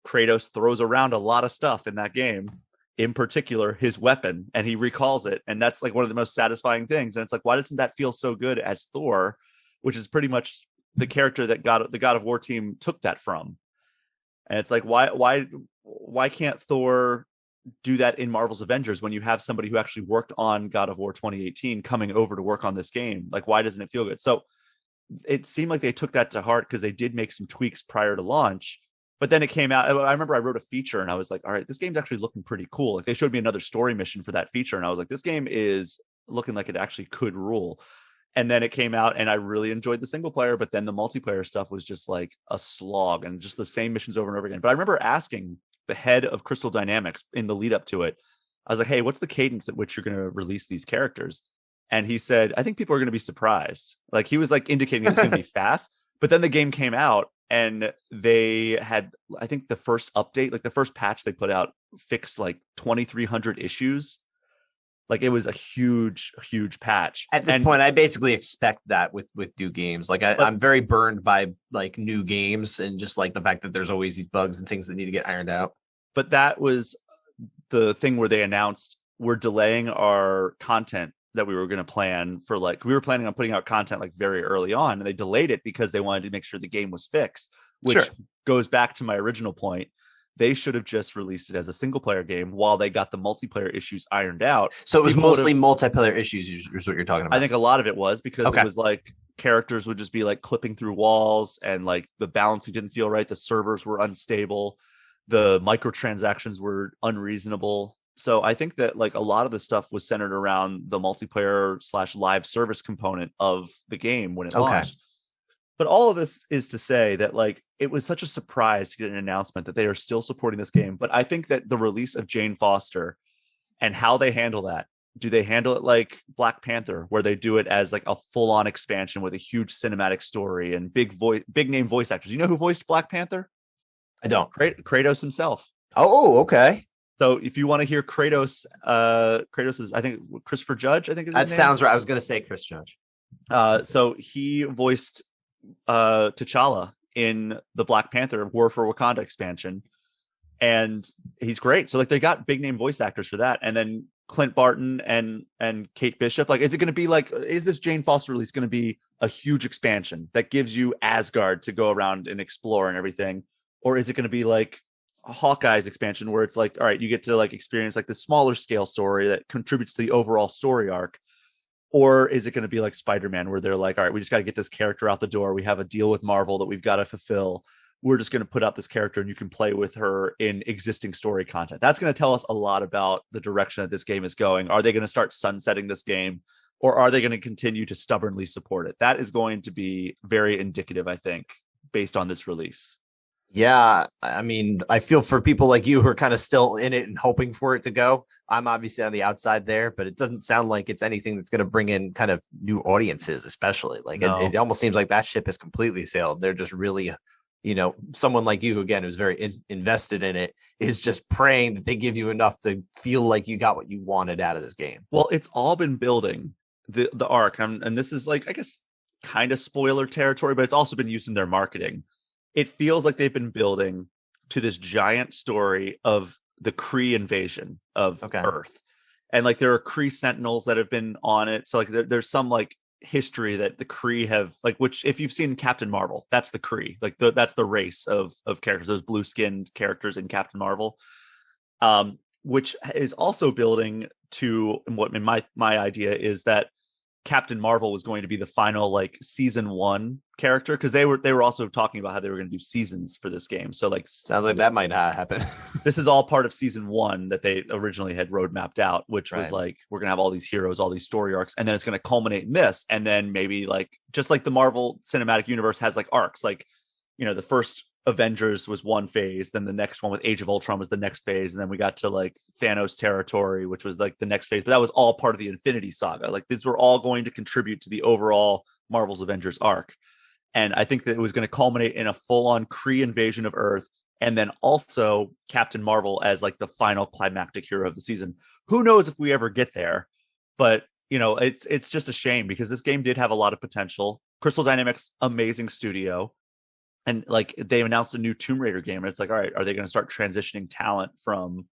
Kratos throws around a lot of stuff in that game. In particular, his weapon, and he recalls it. And that's like one of the most satisfying things. And it's like, why doesn't that feel so good as Thor, which is pretty much the character that the God of War team took that from? And it's like, why can't Thor do that in Marvel's Avengers when you have somebody who actually worked on God of War 2018 coming over to work on this game? Like, why doesn't it feel good? So it seemed like they took that to heart because they did make some tweaks prior to launch. But then it came out. I remember I wrote a feature and I was like, all right, this game's actually looking pretty cool. Like they showed me another story mission for that feature. And I was like, this game is looking like it actually could rule. And then it came out and I really enjoyed the single player. But then the multiplayer stuff was just like a slog and just the same missions over and over again. But I remember asking the head of Crystal Dynamics in the lead up to it. I was like, hey, what's the cadence at which you're going to release these characters? And he said, I think people are going to be surprised. Like he was like indicating it was going to be fast. But then the game came out. And they had, I think the first update, like the first patch they put out fixed like 2,300 issues. Like it was a huge patch. At this point, I basically expect that with new games. Like I'm very burned by like new games and just like the fact that there's always these bugs and things that need to get ironed out. But that was the thing where they announced we're delaying our content that we were going to plan for. Like we were planning on putting out content like very early on, and they delayed it because they wanted to make sure the game was fixed, which goes back to my original point. They should have just released it as a single player game while they got the multiplayer issues ironed out. So it was mostly multiplayer issues is what you're talking about. I think a lot of it was because it was like characters would just be like clipping through walls, and like the balancing didn't feel right. The servers were unstable. The microtransactions were unreasonable. So I think that like a lot of the stuff was centered around the multiplayer / live service component of the game when it launched. But all of this is to say that like it was such a surprise to get an announcement that they are still supporting this game. But I think that the release of Jane Foster and how they handle that, do they handle it like Black Panther, where they do it as like a full-on expansion with a huge cinematic story and big name voice actors? You know who voiced Black Panther? I don't. Kratos himself. Oh, okay. So if you want to hear Kratos, Kratos is, I think, Christopher Judge, I think is his name. Sounds right. I was going to say Chris Judge. So he voiced T'Challa in the Black Panther War for Wakanda expansion, and he's great. So like they got big name voice actors for that, and then Clint Barton and Kate Bishop. Like, is it going to be like, is this Jane Foster release going to be a huge expansion that gives you Asgard to go around and explore and everything, or is it going to be like Hawkeye's expansion where it's like, all right, you get to like experience like the smaller scale story that contributes to the overall story arc? Or is it going to be like Spider-Man where they're like, all right, we just got to get this character out the door. We have a deal with Marvel that we've got to fulfill. We're just going to put out this character and you can play with her in existing story content. That's going to tell us a lot about the direction that this game is going. Are they going to start sunsetting this game, or are they going to continue to stubbornly support it? That is going to be very indicative, I think, based on this release. Yeah, I mean, I feel for people like you who are kind of still in it and hoping for it to go. I'm obviously on the outside there, but it doesn't sound like it's anything that's going to bring in kind of new audiences, especially. Like it almost seems like that ship has completely sailed. They're just really, someone like you, again, who's very invested in it, is just praying that they give you enough to feel like you got what you wanted out of this game. Well, it's all been building the arc. And this is like, I guess, kind of spoiler territory, but it's also been used in their marketing. It feels like they've been building to this giant story of the Kree invasion of Earth. And like there are Kree sentinels that have been on it. So like there's some like history that the Kree have, like, which if you've seen Captain Marvel, that's the Kree. Like that's the race of characters, those blue-skinned characters in Captain Marvel. Which is also building to what my idea is that Captain Marvel was going to be the final like season 1 character, because they were also talking about how they were going to do seasons for this game. So like sounds like that might not happen. This is all part of season 1 that they originally had road mapped out, which was like, we're going to have all these heroes, all these story arcs, and then it's going to culminate in this. And then maybe like, just like the Marvel Cinematic Universe has like arcs, like, the first Avengers was one phase, then the next one with Age of Ultron was the next phase, and then we got to like Thanos territory, which was like the next phase, but that was all part of the Infinity Saga. Like these were all going to contribute to the overall Marvel's Avengers arc. And I think that it was going to culminate in a full-on Kree invasion of Earth, and then also Captain Marvel as like the final climactic hero of the season. Who knows if we ever get there, but it's just a shame because this game did have a lot of potential. Crystal Dynamics, amazing studio. And like they announced a new Tomb Raider game, and it's like, all right, are they going to start transitioning talent from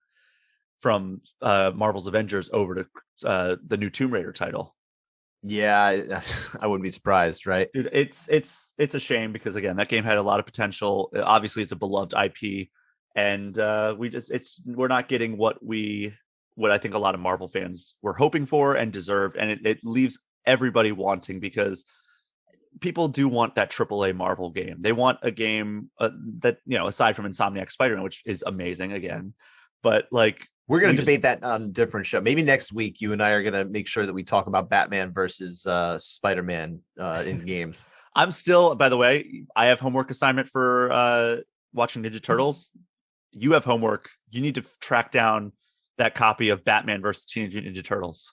Marvel's Avengers over to the new Tomb Raider title? Yeah, I wouldn't be surprised, right? Dude, it's a shame because again, that game had a lot of potential. Obviously, it's a beloved IP, and we're not getting what I think a lot of Marvel fans were hoping for and deserved, and it leaves everybody wanting, because people do want that AAA Marvel game. They want a game that, aside from Insomniac Spider-Man, which is amazing again, but like we're going to debate that on a different show. Maybe next week, you and I are going to make sure that we talk about Batman versus Spider-Man in games. I'm still, by the way, I have homework assignment for watching Ninja Turtles. You have homework. You need to track down that copy of Batman versus Teenage Mutant Ninja Turtles.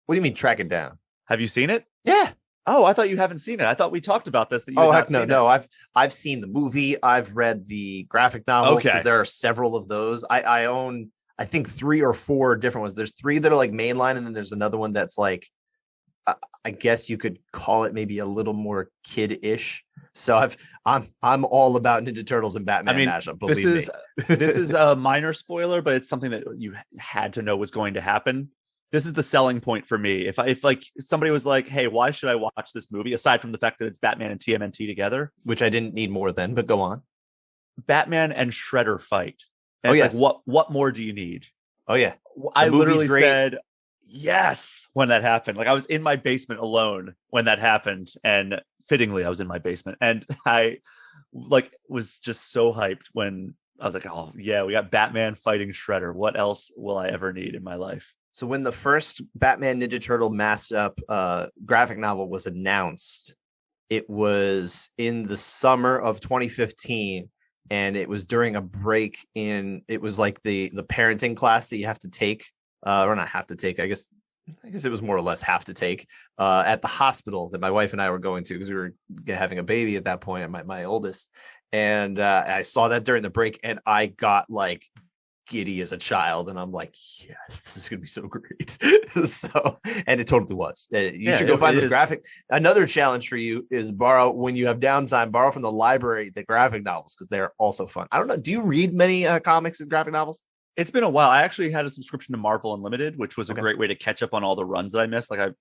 What do you mean track it down? Have you seen it? Yeah. Oh, I thought you haven't seen it. I thought we talked about this. That you heck no. I've seen the movie. I've read the graphic novels because there are several of those. I own I think 3 or 4 different ones. There's 3 that are like mainline, and then there's another one that's like, I guess you could call it maybe a little more kid-ish. So I'm all about Ninja Turtles and Batman mashup. This is a minor spoiler, but it's something that you had to know was going to happen. This is the selling point for me. If like somebody was like, "Hey, why should I watch this movie?" Aside from the fact that it's Batman and TMNT together, which I didn't need more than, but go on. Batman and Shredder fight. And it's like, what more do you need? Oh yeah, I literally said yes when that happened. Like I was in my basement alone when that happened, and fittingly I was in my basement, and I like was just so hyped when I was like, oh yeah, we got Batman fighting Shredder. What else will I ever need in my life? So when the first Batman Ninja Turtle mashup graphic novel was announced, it was in the summer of 2015. And it was during a break it was like the parenting class that you have to take, or not have to take. I guess it was more or less have to take at the hospital that my wife and I were going to, because we were having a baby at that point, my oldest. And I saw that during the break, and I got like giddy as a child, and I'm like, yes, this is gonna be so great. So, and it totally was. You should go find the graphic. Another challenge for you is when you have downtime, borrow from the library the graphic novels, because they're also fun. I don't know, do you read many comics and graphic novels? It's been a while. I actually had a subscription to Marvel Unlimited, which was a great way to catch up on all the runs that I missed. Like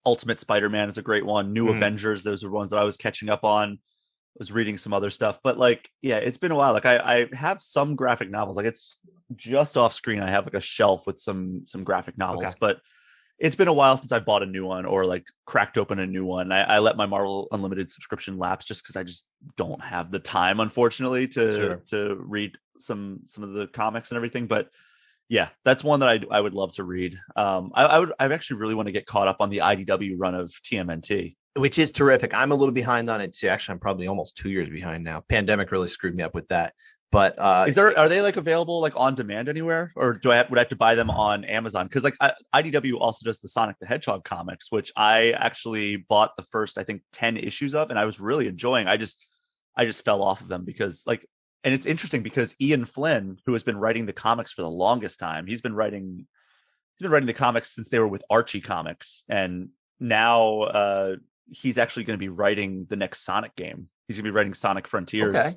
Ultimate Spider-Man is a great one. New Avengers, those are ones that I was catching up on. Was reading some other stuff, but like, yeah, it's been a while. Like I have some graphic novels, like it's just off screen. I have like a shelf with some graphic novels, but it's been a while since I bought a new one or like cracked open a new one. I let my Marvel Unlimited subscription lapse just because I just don't have the time, unfortunately, to read some of the comics and everything. But yeah, that's one that I would love to read. I actually really want to get caught up on the IDW run of TMNT. Which is terrific. I'm a little behind on it too. Actually, I'm probably almost 2 years behind now. Pandemic really screwed me up with that. But are they like available like on demand anywhere, or would I have to buy them on Amazon? Because like IDW also does the Sonic the Hedgehog comics, which I actually bought the first, I think, 10 issues of, and I was really enjoying. I just fell off of them because like, and it's interesting because Ian Flynn, who has been writing the comics for the longest time, he's been writing the comics since they were with Archie Comics, and now he's actually going to be writing the next Sonic game. He's going to be writing Sonic Frontiers. Okay.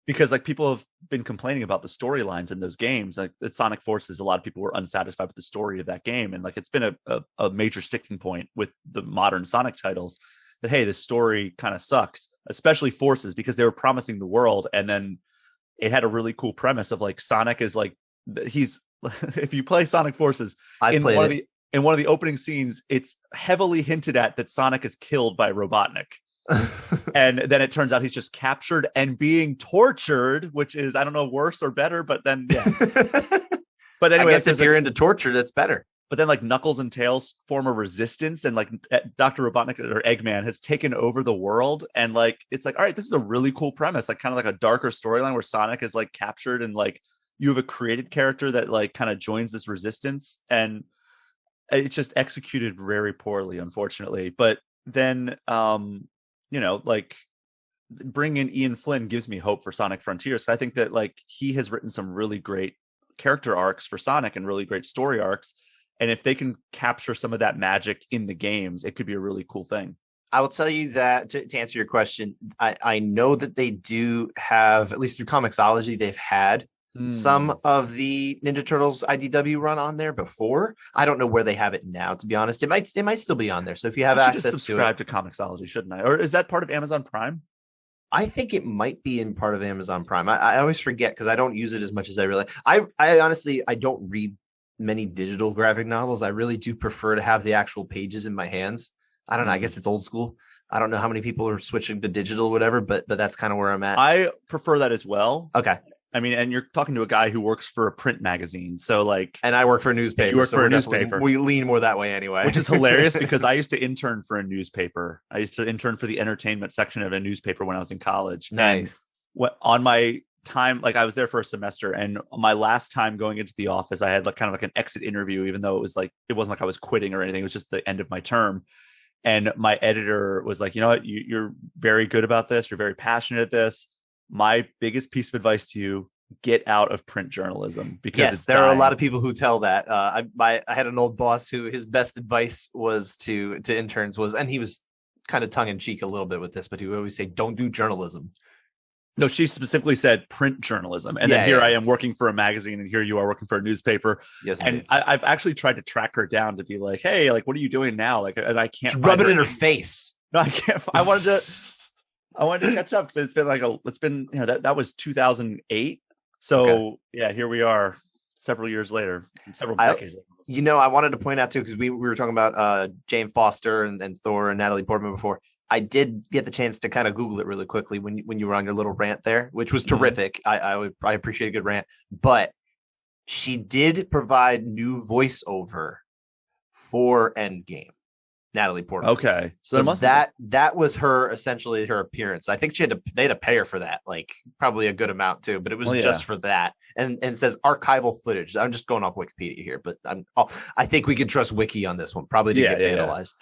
Because like people have been complaining about the storylines in those games. Like at Sonic Forces, a lot of people were unsatisfied with the story of that game. And like it's been a major sticking point with the modern Sonic titles that, hey, this story kind of sucks, especially Forces, because they were promising the world. And then it had a really cool premise of like Sonic is like, he's, if you play Sonic Forces, in one of the opening scenes, it's heavily hinted at that Sonic is killed by Robotnik. And then it turns out he's just captured and being tortured, which is, I don't know, worse or better, but then, yeah. But anyway, I guess if you're into torture, that's better. But then like Knuckles and Tails form a resistance, and like Dr. Robotnik or Eggman has taken over the world. And like, it's like, all right, this is a really cool premise, like kind of like a darker storyline where Sonic is like captured and like you have a created character that like kind of joins this resistance, and it's just executed very poorly, unfortunately. But then, like bringing in Ian Flynn gives me hope for Sonic Frontiers. I think that like he has written some really great character arcs for Sonic and really great story arcs. And if they can capture some of that magic in the games, it could be a really cool thing. I will tell you that to answer your question, I know that they do have, at least through Comixology, they've had some of the Ninja Turtles IDW run on there before. I don't know where they have it now, to be honest. It might still be on there. So if you have access to it, subscribe to Comixology, shouldn't I? Or is that part of Amazon Prime? I think it might be in part of Amazon Prime. I always forget because I don't use it as much as I really. I honestly, I don't read many digital graphic novels. I really do prefer to have the actual pages in my hands. I don't know. I guess it's old school. I don't know how many people are switching to digital, whatever, but that's kind of where I'm at. I prefer that as well. Okay. I mean, and you're talking to a guy who works for a print magazine. So like, and I work for a newspaper. You work for a newspaper. We lean more that way anyway, which is hilarious because I used to intern for a newspaper. I used to intern for the entertainment section of a newspaper when I was in college. Nice. And on my time, like I was there for a semester, and my last time going into the office, I had like kind of like an exit interview, even though it wasn't like I was quitting or anything. It was just the end of my term. And my editor was like, you know what, you're very good about this. You're very passionate at this. My biggest piece of advice to you, get out of print journalism because yes, it's there dying. are a lot of people who tell that. I had an old boss who his best advice was to interns was, and he was kind of tongue in cheek a little bit with this, but he would always say, "Don't do journalism." No, she specifically said print journalism. And then here I am working for a magazine, and here you are working for a newspaper. Yes, and I've actually tried to track her down to be like, hey, like, what are you doing now? Like, and I can't rub it in her face. No, I can't. I wanted to catch up because it's been that was 2008. So yeah, here we are several years later, several decades later. I wanted to point out too, because we were talking about Jane Foster and Thor and Natalie Portman before. I did get the chance to kind of Google it really quickly when you were on your little rant there, which was terrific. I appreciate a good rant, but she did provide new voiceover for Endgame. Natalie Portman. Okay, so that was her essentially her appearance. I think they had to pay her for that, like probably a good amount too, but it was just for that. And it says archival footage. I'm just going off Wikipedia here, but I think we can trust Wiki on this one. Probably didn't get analyzed.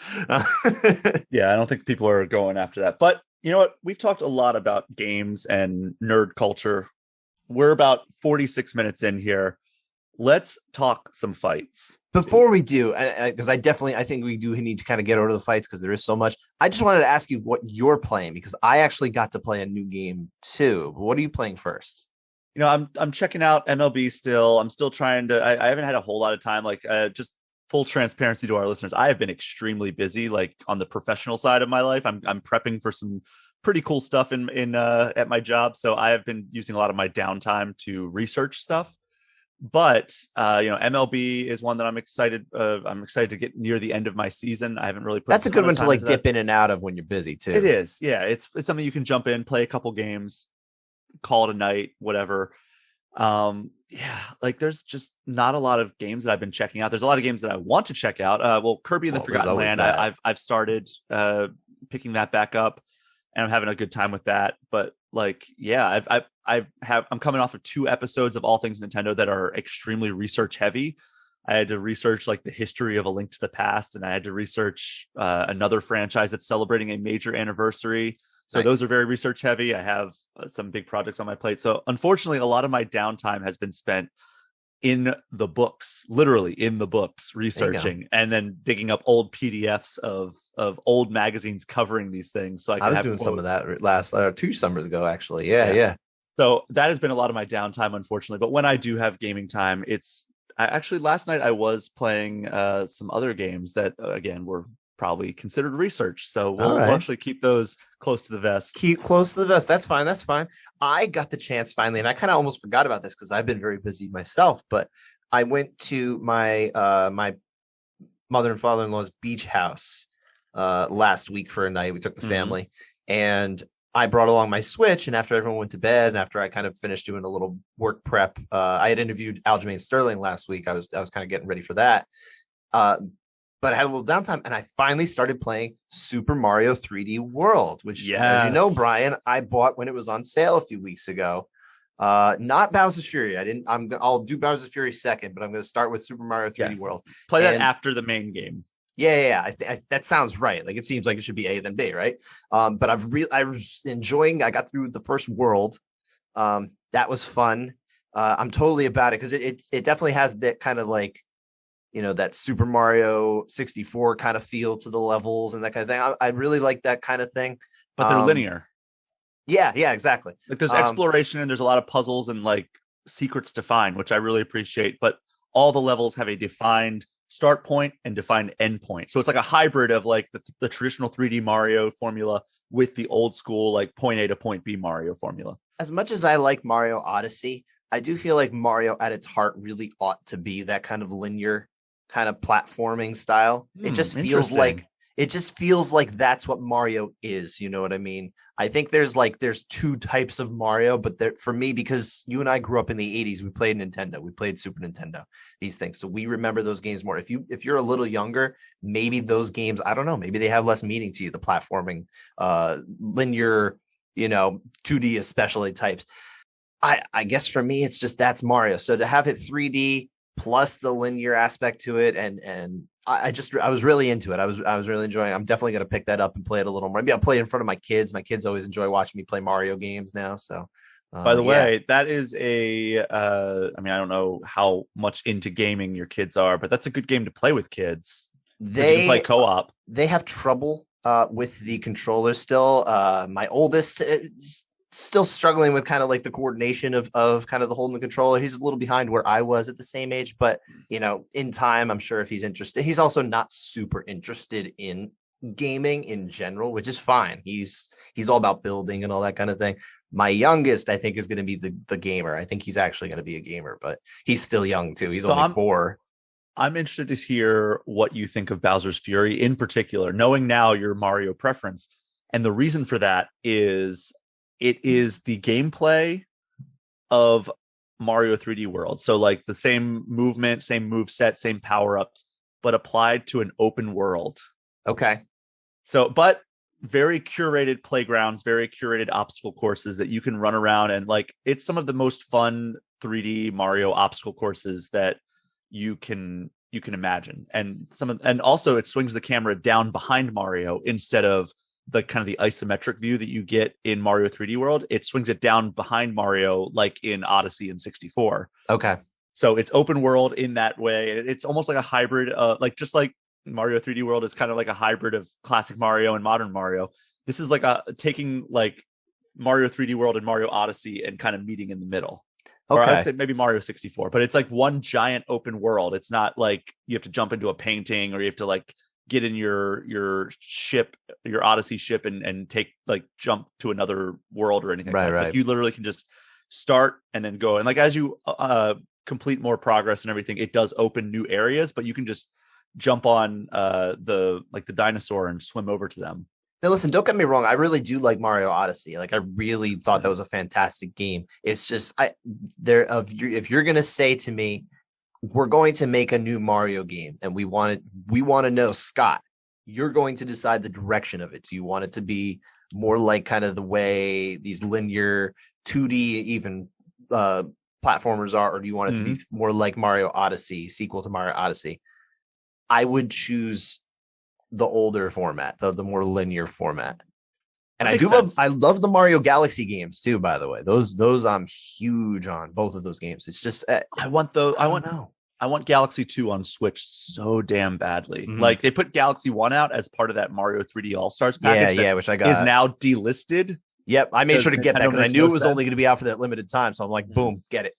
Yeah, I don't think people are going after that. But you know what? We've talked a lot about games and nerd culture. We're about 46 minutes in here. Let's talk some fights. Before we do, because I think we do need to kind of get over to the fights because there is so much. I just wanted to ask you what you're playing, because I actually got to play a new game too. But what are you playing first? I'm checking out MLB still. I'm still trying to. I haven't had a whole lot of time. Like just full transparency to our listeners, I have been extremely busy. Like on the professional side of my life, I'm prepping for some pretty cool stuff in at my job. So I have been using a lot of my downtime to research stuff. But MLB is one that I'm excited. I'm excited to get near the end of my season. I haven't really put. That's a good one to like dip in and out of when you're busy too. It is, yeah. It's something you can jump in, play a couple games, call it a night, whatever. Like there's just not a lot of games that I've been checking out. There's a lot of games that I want to check out. Kirby and the Forgotten Land. I've started picking that back up, and I'm having a good time with that. But like, yeah, I'm coming off of 2 episodes of All Things Nintendo that are extremely research heavy. I had to research like the history of A Link to the Past, and I had to research another franchise that's celebrating a major anniversary. So those are very research heavy. I have some big projects on my plate. So unfortunately, a lot of my downtime has been spent in the books, literally in the books, researching and then digging up old PDFs of old magazines covering these things. So I was doing some of that last 2 summers ago, actually. Yeah. So that has been a lot of my downtime, unfortunately. But when I do have gaming time, actually last night I was playing some other games that again were probably considered research. So we'll actually keep those close to the vest. Keep close to the vest. That's fine. I got the chance finally, and I kind of almost forgot about this because I've been very busy myself, but I went to my my mother and father-in-law's beach house last week for a night. We took the family, and I brought along my Switch, and after everyone went to bed, and after I kind of finished doing a little work prep, I had interviewed Aljamain Sterling last week. I was kind of getting ready for that. But I had a little downtime, and I finally started playing Super Mario 3D World, which, as you know, Brian, I bought when it was on sale a few weeks ago. Not Bowser's Fury. I'll do Bowser's Fury second, but I'm going to start with Super Mario 3D World. Play that after the main game. Yeah. That sounds right. Like it seems like it should be A then B, right? But I was enjoying. I got through the first world. That was fun. I'm totally about it because it definitely has that kind of like, that Super Mario 64 kind of feel to the levels and that kind of thing. I really like that kind of thing. But they're linear. Yeah, exactly. Like there's exploration and there's a lot of puzzles and like secrets to find, which I really appreciate. But all the levels have a defined start point and defined end point. So it's like a hybrid of like the traditional 3D Mario formula with the old school like point A to point B Mario formula. As much as I like Mario Odyssey, I do feel like Mario at its heart really ought to be that kind of linear kind of platforming style. It just feels like that's what Mario is. You know what I mean? I think there's 2 types of Mario, but for me, because you and I grew up in the 80s, we played Nintendo, we played Super Nintendo, these things. So we remember those games more. If you're a little younger, maybe those games, I don't know, maybe they have less meaning to you, the platforming, linear, 2D especially types. I guess for me, it's just that's Mario. So to have it 3D plus the linear aspect to it, and I was really into it. I was really enjoying it. I'm definitely going to pick that up and play it a little more. Maybe I'll play it in front of my kids. My kids always enjoy watching me play Mario games now. So By the Yeah, way, that is I mean, I don't know how much into gaming your kids are, but that's a good game to play with kids because you can play they co-op. they have trouble with the controller still. My oldest still struggling with kind of like the coordination of kind of the holding the controller. He's a little behind where I was at the same age, but in time, I'm sure if he's interested, he's also not super interested in gaming in general, which is fine. He's all about building and all that kind of thing. My youngest, I think, is going to be the gamer. I think he's actually going to be a gamer, but he's still young too. He's only 4. I'm interested to hear what you think of Bowser's Fury in particular, knowing now your Mario preference. And the reason for that is it is the gameplay of Mario 3D World. So like the same movement, same move set, same power-ups, but applied to an open world. Okay. So, but very curated playgrounds, very curated obstacle courses that you can run around, and like it's some of the most fun 3D Mario obstacle courses that you can imagine. And and also it swings the camera down behind Mario instead of the kind of the isometric view that you get in Mario 3D World. It swings it down behind Mario like in Odyssey and 64. Okay. So it's open world in that way. It's almost like a hybrid, like just like Mario 3D World is kind of like a hybrid of classic Mario and modern Mario. This is like taking like Mario 3D World and Mario Odyssey and kind of meeting in the middle. Okay. Or I'd say maybe Mario 64, but it's like one giant open world. It's not like you have to jump into a painting or you have to like get in your ship, your Odyssey ship and take like jump to another world or anything. Right. Like you literally can just start and then go. And like as you complete more progress and everything, it does open new areas, but you can just jump on the dinosaur and swim over to them. Now, listen, don't get me wrong. I really do like Mario Odyssey. Like, I really thought that was a fantastic game. It's just, if you're gonna say to me, we're going to make a new Mario game, and we want to know, Scott, you're going to decide the direction of it. Do you want it to be more like kind of the way these linear 2D even platformers are, or do you want it to be more like Mario Odyssey, sequel to Mario Odyssey? I would choose the older format, the more linear format. And I love the Mario Galaxy games too, by the way. Those I'm huge on, both of those games. It's just I want Galaxy 2 on Switch so damn badly. Mm-hmm. Like they put Galaxy 1 out as part of that Mario 3D All-Stars package. Yeah, which I got. Is now delisted. Yep, I made sure to get that because I knew it was only going to be out for that limited time. So I'm like, boom, get it.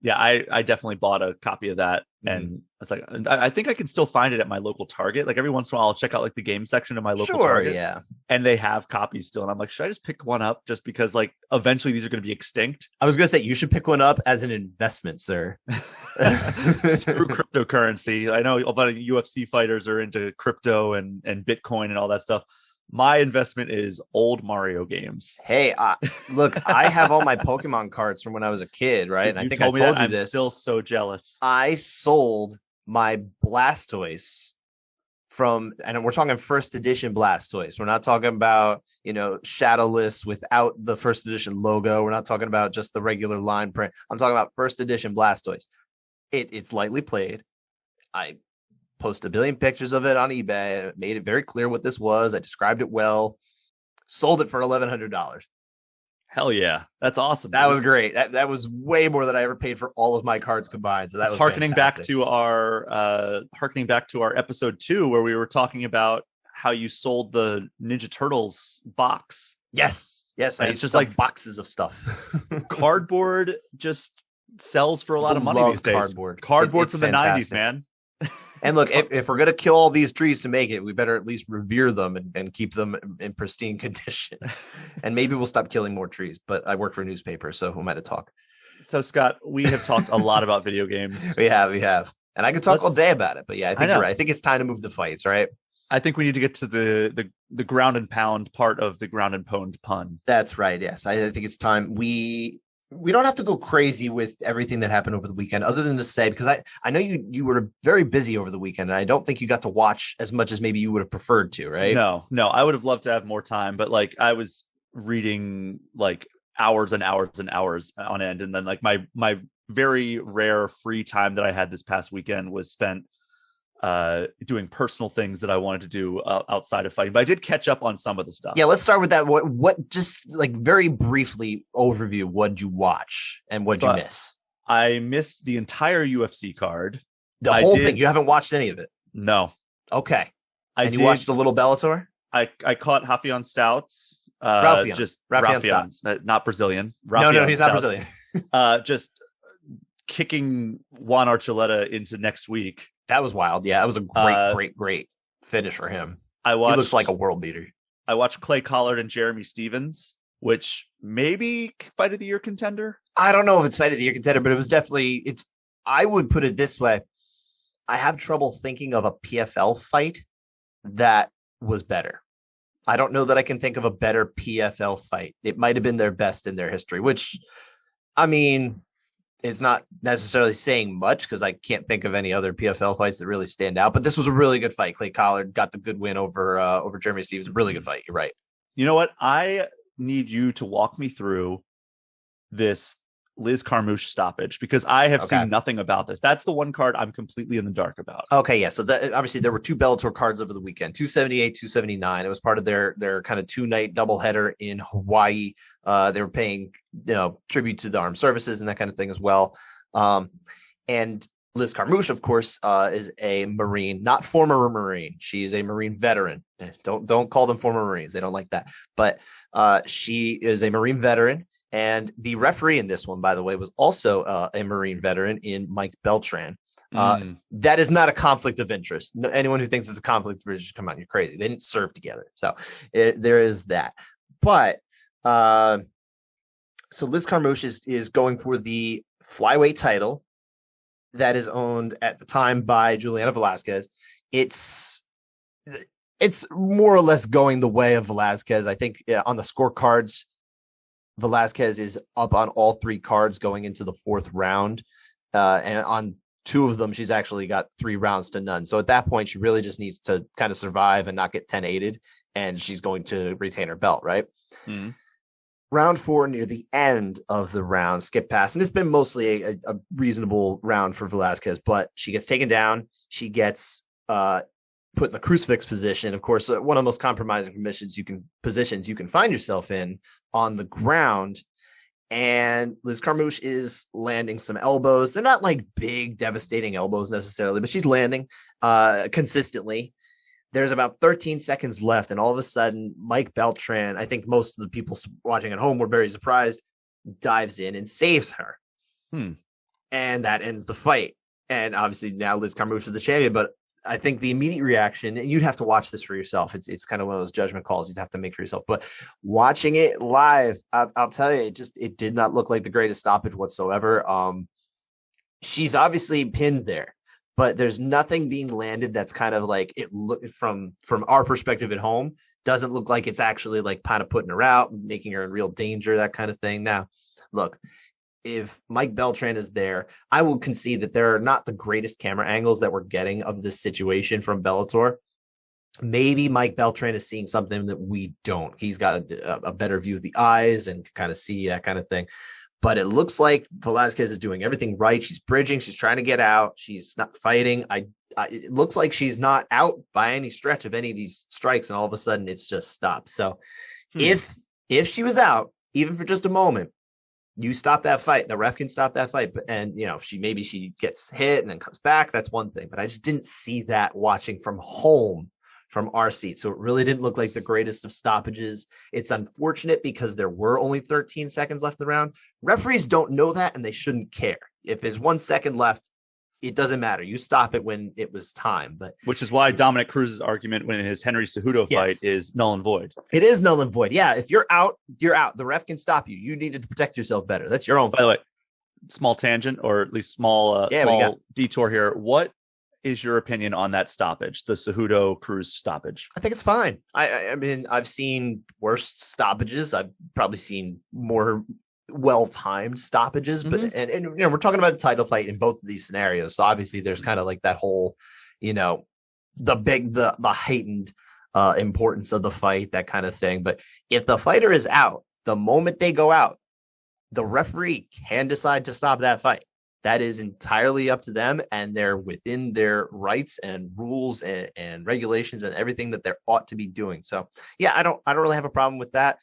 Yeah, I definitely bought a copy of that, and it's like I think I can still find it at my local Target. Like every once in a while, I'll check out like the game section of my local Target. Yeah, and they have copies still, and I'm like, should I just pick one up just because like eventually these are going to be extinct? I was going to say you should pick one up as an investment, sir. Screw cryptocurrency. I know a lot of UFC fighters are into crypto and Bitcoin and all that stuff. My investment is old Mario games. Hey, look, I have all my Pokemon cards from when I was a kid, right? And I think I told you this. I'm still so jealous. I sold my Blastoise and we're talking first edition Blastoise. We're not talking about, shadowless without the first edition logo. We're not talking about just the regular line print. I'm talking about first edition Blastoise. It's lightly played. I post a billion pictures of it on eBay. I made it very clear what this was. I described it well. Sold it for $1,100. Hell yeah, that's awesome. That was great. That was way more than I ever paid for all of my cards combined. So that was harkening fantastic. back to our episode 2 where we were talking about how you sold the Ninja Turtles box. Yes. And it's just like boxes of stuff. Cardboard just sells for a lot of money these days. Cardboard's in the fantastic. 90s, man. And look, if we're going to kill all these trees to make it, we better at least revere them and keep them in pristine condition. And maybe we'll stop killing more trees. But I work for a newspaper, so who am I to talk? So, Scott, we have talked a lot about video games. We have. And I could talk all day about it. But yeah, I think you're right. I think it's time to move the fights, right? I think we need to get to the ground and pound part of the ground and pound pun. That's right. Yes, I think it's time. We don't have to go crazy with everything that happened over the weekend, other than to say, because I know you were very busy over the weekend, and I don't think you got to watch as much as maybe you would have preferred to, right? No, I would have loved to have more time, but like I was reading like hours and hours and hours on end, and then like my very rare free time that I had this past weekend was spent doing personal things that I wanted to do outside of fighting. But I did catch up on some of the stuff. Yeah, let's start with that. What just like very briefly overview, what did you watch and what did you miss? I missed the entire UFC card. The whole thing? You haven't watched any of it? No. Okay. You watched a little Bellator? I caught Rafion Stouts. Rafion, not Brazilian. No, he's not Brazilian. Just kicking Juan Archuleta into next week. That was wild. Yeah, that was a great finish for him. He looks like a world beater. I watched Clay Collard and Jeremy Stevens, which maybe fight of the year contender. I don't know if it's fight of the year contender, but it was definitely. I would put it this way: I have trouble thinking of a PFL fight that was better. I don't know that I can think of a better PFL fight. It might have been their best in their history, which, I mean, it's not necessarily saying much because I can't think of any other PFL fights that really stand out. But this was a really good fight. Clay Collard got the good win over Jeremy Stevens. Really good fight. You're right. You know what? I need you to walk me through this Liz Carmouche stoppage because I have seen nothing about this. That's the one card I'm completely in the dark about. Okay, yeah. So obviously there were 2 Bellator cards over the weekend, 278, 279. It was part of their kind of 2-night doubleheader in Hawaii. They were paying tribute to the armed services and that kind of thing as well. And Liz Carmouche, of course, is a Marine, not former Marine. She's a Marine veteran. Don't call them former Marines. They don't like that. But she is a Marine veteran. And the referee in this one, by the way, was also a Marine veteran in Mike Beltran. That is not a conflict of interest. Anyone who thinks it's a conflict of interest, come on, you're crazy. They didn't serve together. So there is that. But so Liz Carmouche is going for the flyweight title that is owned at the time by Juliana Velasquez. It's more or less going the way of Velasquez. I think on the scorecards, Velasquez is up on all 3 cards going into the 4th round. And on 2 of them, she's actually got 3 rounds to none. So at that point, she really just needs to kind of survive and not get 10-8'd. And she's going to retain her belt, right? Mm-hmm. Round 4, near the end of the round, skip past. And it's been mostly a reasonable round for Velasquez, but she gets taken down. She gets put in the crucifix position. Of course, one of the most compromising positions you can find yourself in on the ground. And Liz Carmouche is landing some elbows. They're not like big, devastating elbows necessarily, but she's landing consistently. There's about 13 seconds left. And all of a sudden, Mike Beltran, I think most of the people watching at home were very surprised, dives in and saves her. And that ends the fight. And obviously now Liz Carmouche is the champion, but I think the immediate reaction, and you'd have to watch this for yourself. It's kind of one of those judgment calls you'd have to make for yourself. But watching it live, I'll tell you, it did not look like the greatest stoppage whatsoever. She's obviously pinned there, but there's nothing being landed that's kind of like it look from our perspective at home. Doesn't look like it's actually like kind of putting her out, making her in real danger, that kind of thing. Now, look. If Mike Beltran is there, I will concede that there are not the greatest camera angles that we're getting of this situation from Bellator. Maybe Mike Beltran is seeing something that we don't. He's got a better view of the eyes and kind of see that kind of thing. But it looks like Velasquez is doing everything right. She's bridging. She's trying to get out. She's not fighting. It looks like she's not out by any stretch of any of these strikes. And all of a sudden it's just stopped. So if she was out, even for just a moment, you stop that fight. The ref can stop that fight. And if she gets hit and then comes back, that's one thing. But I just didn't see that watching from home from our seat. So it really didn't look like the greatest of stoppages. It's unfortunate because there were only 13 seconds left in the round. Referees don't know that and they shouldn't care. If there's 1 second left, it doesn't matter. You stop it when it was time. But which is why Dominic Cruz's argument when his Henry Cejudo fight is null and void. It is null and void. Yeah, if you're out, you're out. The ref can stop you. You needed to protect yourself better. That's your own fault. By the way, small tangent or at least small detour here. What is your opinion on that stoppage, the Cejudo Cruz stoppage? I think it's fine. I mean, I've seen worse stoppages. I've probably seen more well-timed stoppages, but and we're talking about a title fight in both of these scenarios. So obviously there's kind of like that whole, the heightened importance of the fight, that kind of thing. But if the fighter is out, the moment they go out, the referee can decide to stop that fight. That is entirely up to them, and they're within their rights and rules and regulations and everything that they ought to be doing. So yeah, I don't really have a problem with that.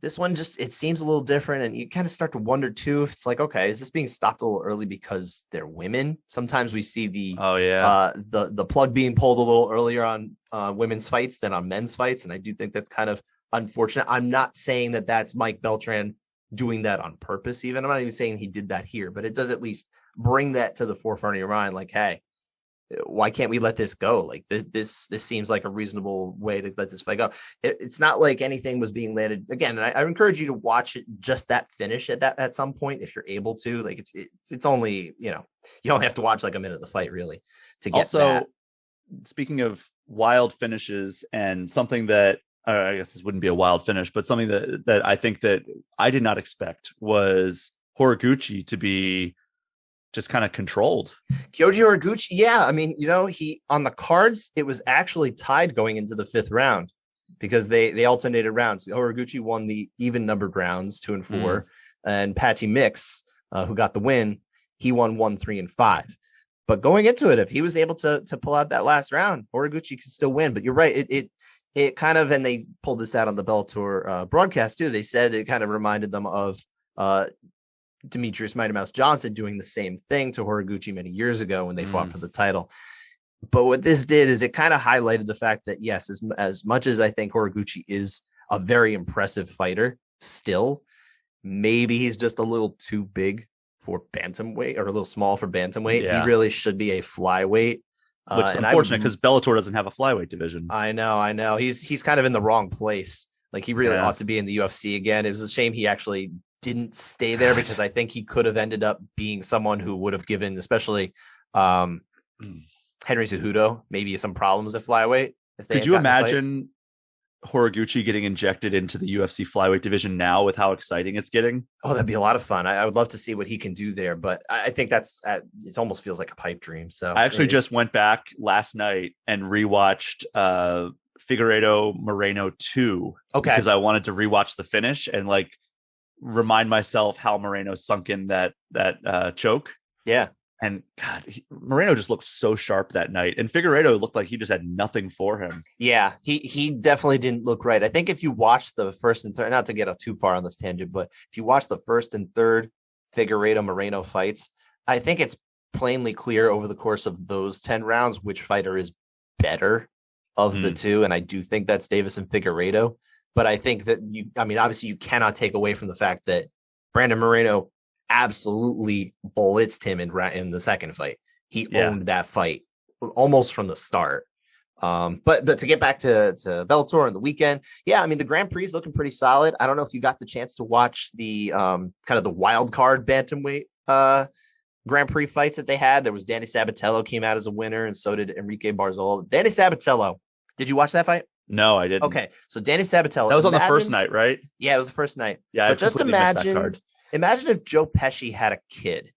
This one just, it seems a little different, and you kind of start to wonder too, if it's like, okay, is this being stopped a little early because they're women? Sometimes we see the plug being pulled a little earlier on women's fights than on men's fights, and I do think that's kind of unfortunate. I'm not saying that that's Mike Beltran doing that on purpose. Even I'm not even saying he did that here, but it does at least bring that to the forefront of your mind. Like, hey, why can't we let this go? Like this seems like a reasonable way to let this fight go. It's not like anything was being landed again. And I encourage you to watch it, just that finish at some point, if you're able to. Like it's only, you only have to watch like a minute of the fight really to get that. Speaking of wild finishes, and something that I guess this wouldn't be a wild finish, but something that I think that I did not expect was Horiguchi to be just kind of controlled. Kyoji Horiguchi, yeah. I mean, he on the cards, it was actually tied going into the 5th round because they alternated rounds. Horiguchi won the even numbered rounds 2 and 4, and Patchy Mix, who got the win, he won 1, 3, and 5. But going into it, if he was able to pull out that last round, Horiguchi could still win. But you're right, it kind of, and they pulled this out on the Bellator broadcast too. They said it kind of reminded them of Demetrius Mighty Mouse Johnson doing the same thing to Horiguchi many years ago when they fought for the title. But what this did is it kind of highlighted the fact that, yes, as much as I think Horiguchi is a very impressive fighter, still, maybe he's just a little too big for bantamweight, or a little small for bantamweight. Yeah. He really should be a flyweight. Which is unfortunate because Bellator doesn't have a flyweight division. I know. He's kind of in the wrong place. Like, he really ought to be in the UFC again. It was a shame he actually didn't stay there, because I think he could have ended up being someone who would have given, especially Henry Cejudo, maybe some problems at flyweight. Could you imagine Horiguchi getting injected into the UFC flyweight division now with how exciting it's getting? Oh, that'd be a lot of fun. I would love to see what he can do there, but I think it almost feels like a pipe dream. So I actually just went back last night and rewatched Figueiredo Moreno 2. Okay. Because I wanted to rewatch the finish and remind myself how Moreno sunk in that choke. Yeah. And God, Moreno just looked so sharp that night, and Figueiredo looked like he just had nothing for him. Yeah, he definitely didn't look right. I think if you watch the first and third, not to get too far on this tangent, but if you watch the first and third Figueiredo Moreno fights, I think it's plainly clear over the course of those 10 rounds which fighter is better of the two, and I do think that's Davis and Figueiredo. But I think that obviously you cannot take away from the fact that Brandon Moreno absolutely blitzed him in the second fight. He owned that fight almost from the start. But to get back to Bellator on the weekend, the Grand Prix is looking pretty solid. I don't know if you got the chance to watch the kind of the wild card bantamweight Grand Prix fights that they had. There was Danny Sabatello came out as a winner, and so did Enrique Barzola. Danny Sabatello, did you watch that fight? No, I didn't. Okay, so Danny Sabatello. That was on the first night, right? Yeah, it was the first night. Yeah, but just imagine if Joe Pesci had a kid,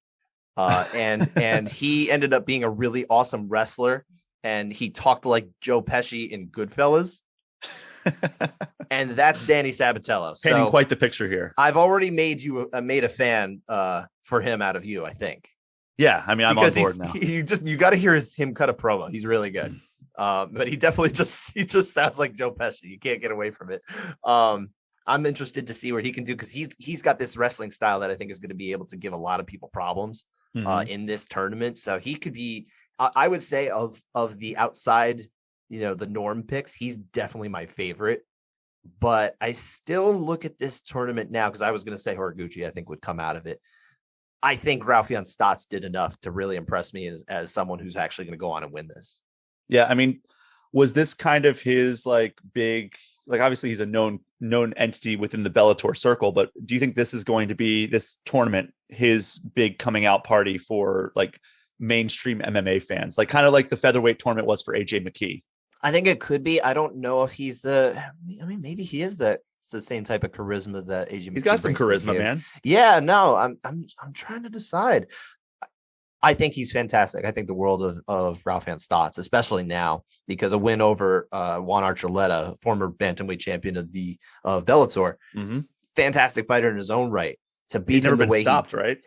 and he ended up being a really awesome wrestler, and he talked like Joe Pesci in Goodfellas, and that's Danny Sabatello. Painting quite the picture here. I've already made a fan for him out of you, I think. Yeah, I'm on board now. You got to hear him cut a promo. He's really good. But he definitely just sounds like Joe Pesci. You can't get away from it. I'm interested to see what he can do, because he's got this wrestling style that I think is going to be able to give a lot of people problems in this tournament. So he could be, I would say, of the outside, the norm picks, he's definitely my favorite. But I still look at this tournament now, because I was going to say Horiguchi, I think, would come out of it. I think Raufeon Stotts did enough to really impress me as someone who's actually going to go on and win this. Yeah, was this kind of his big, obviously he's a known entity within the Bellator circle, but do you think this is going to be, this tournament, his big coming out party for mainstream MMA fans, kind of like the featherweight tournament was for AJ McKee? I think it could be. I don't know if he's maybe he is the same type of charisma that AJ McKee. He's got some charisma, man. Yeah, no, I'm trying to decide. I think he's fantastic. I think the world of Raufeon Stotts, especially now, because a win over Juan Archuleta, former bantamweight champion of Bellator, fantastic fighter in his own right. To beat him the way stopped, right?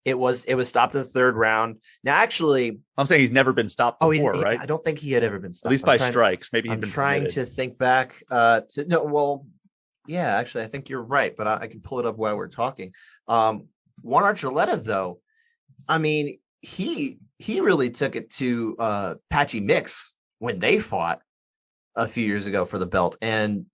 It was stopped in the third round. Now, actually, I'm saying he's never been stopped before, right? I don't think he had ever been stopped. At least by strikes. Maybe I'm trying to think back. Yeah, actually, I think you're right, but I can pull it up while we're talking. Juan Archuleta, though, I mean, he really took it to Patchy Mix when they fought a few years ago for the belt, and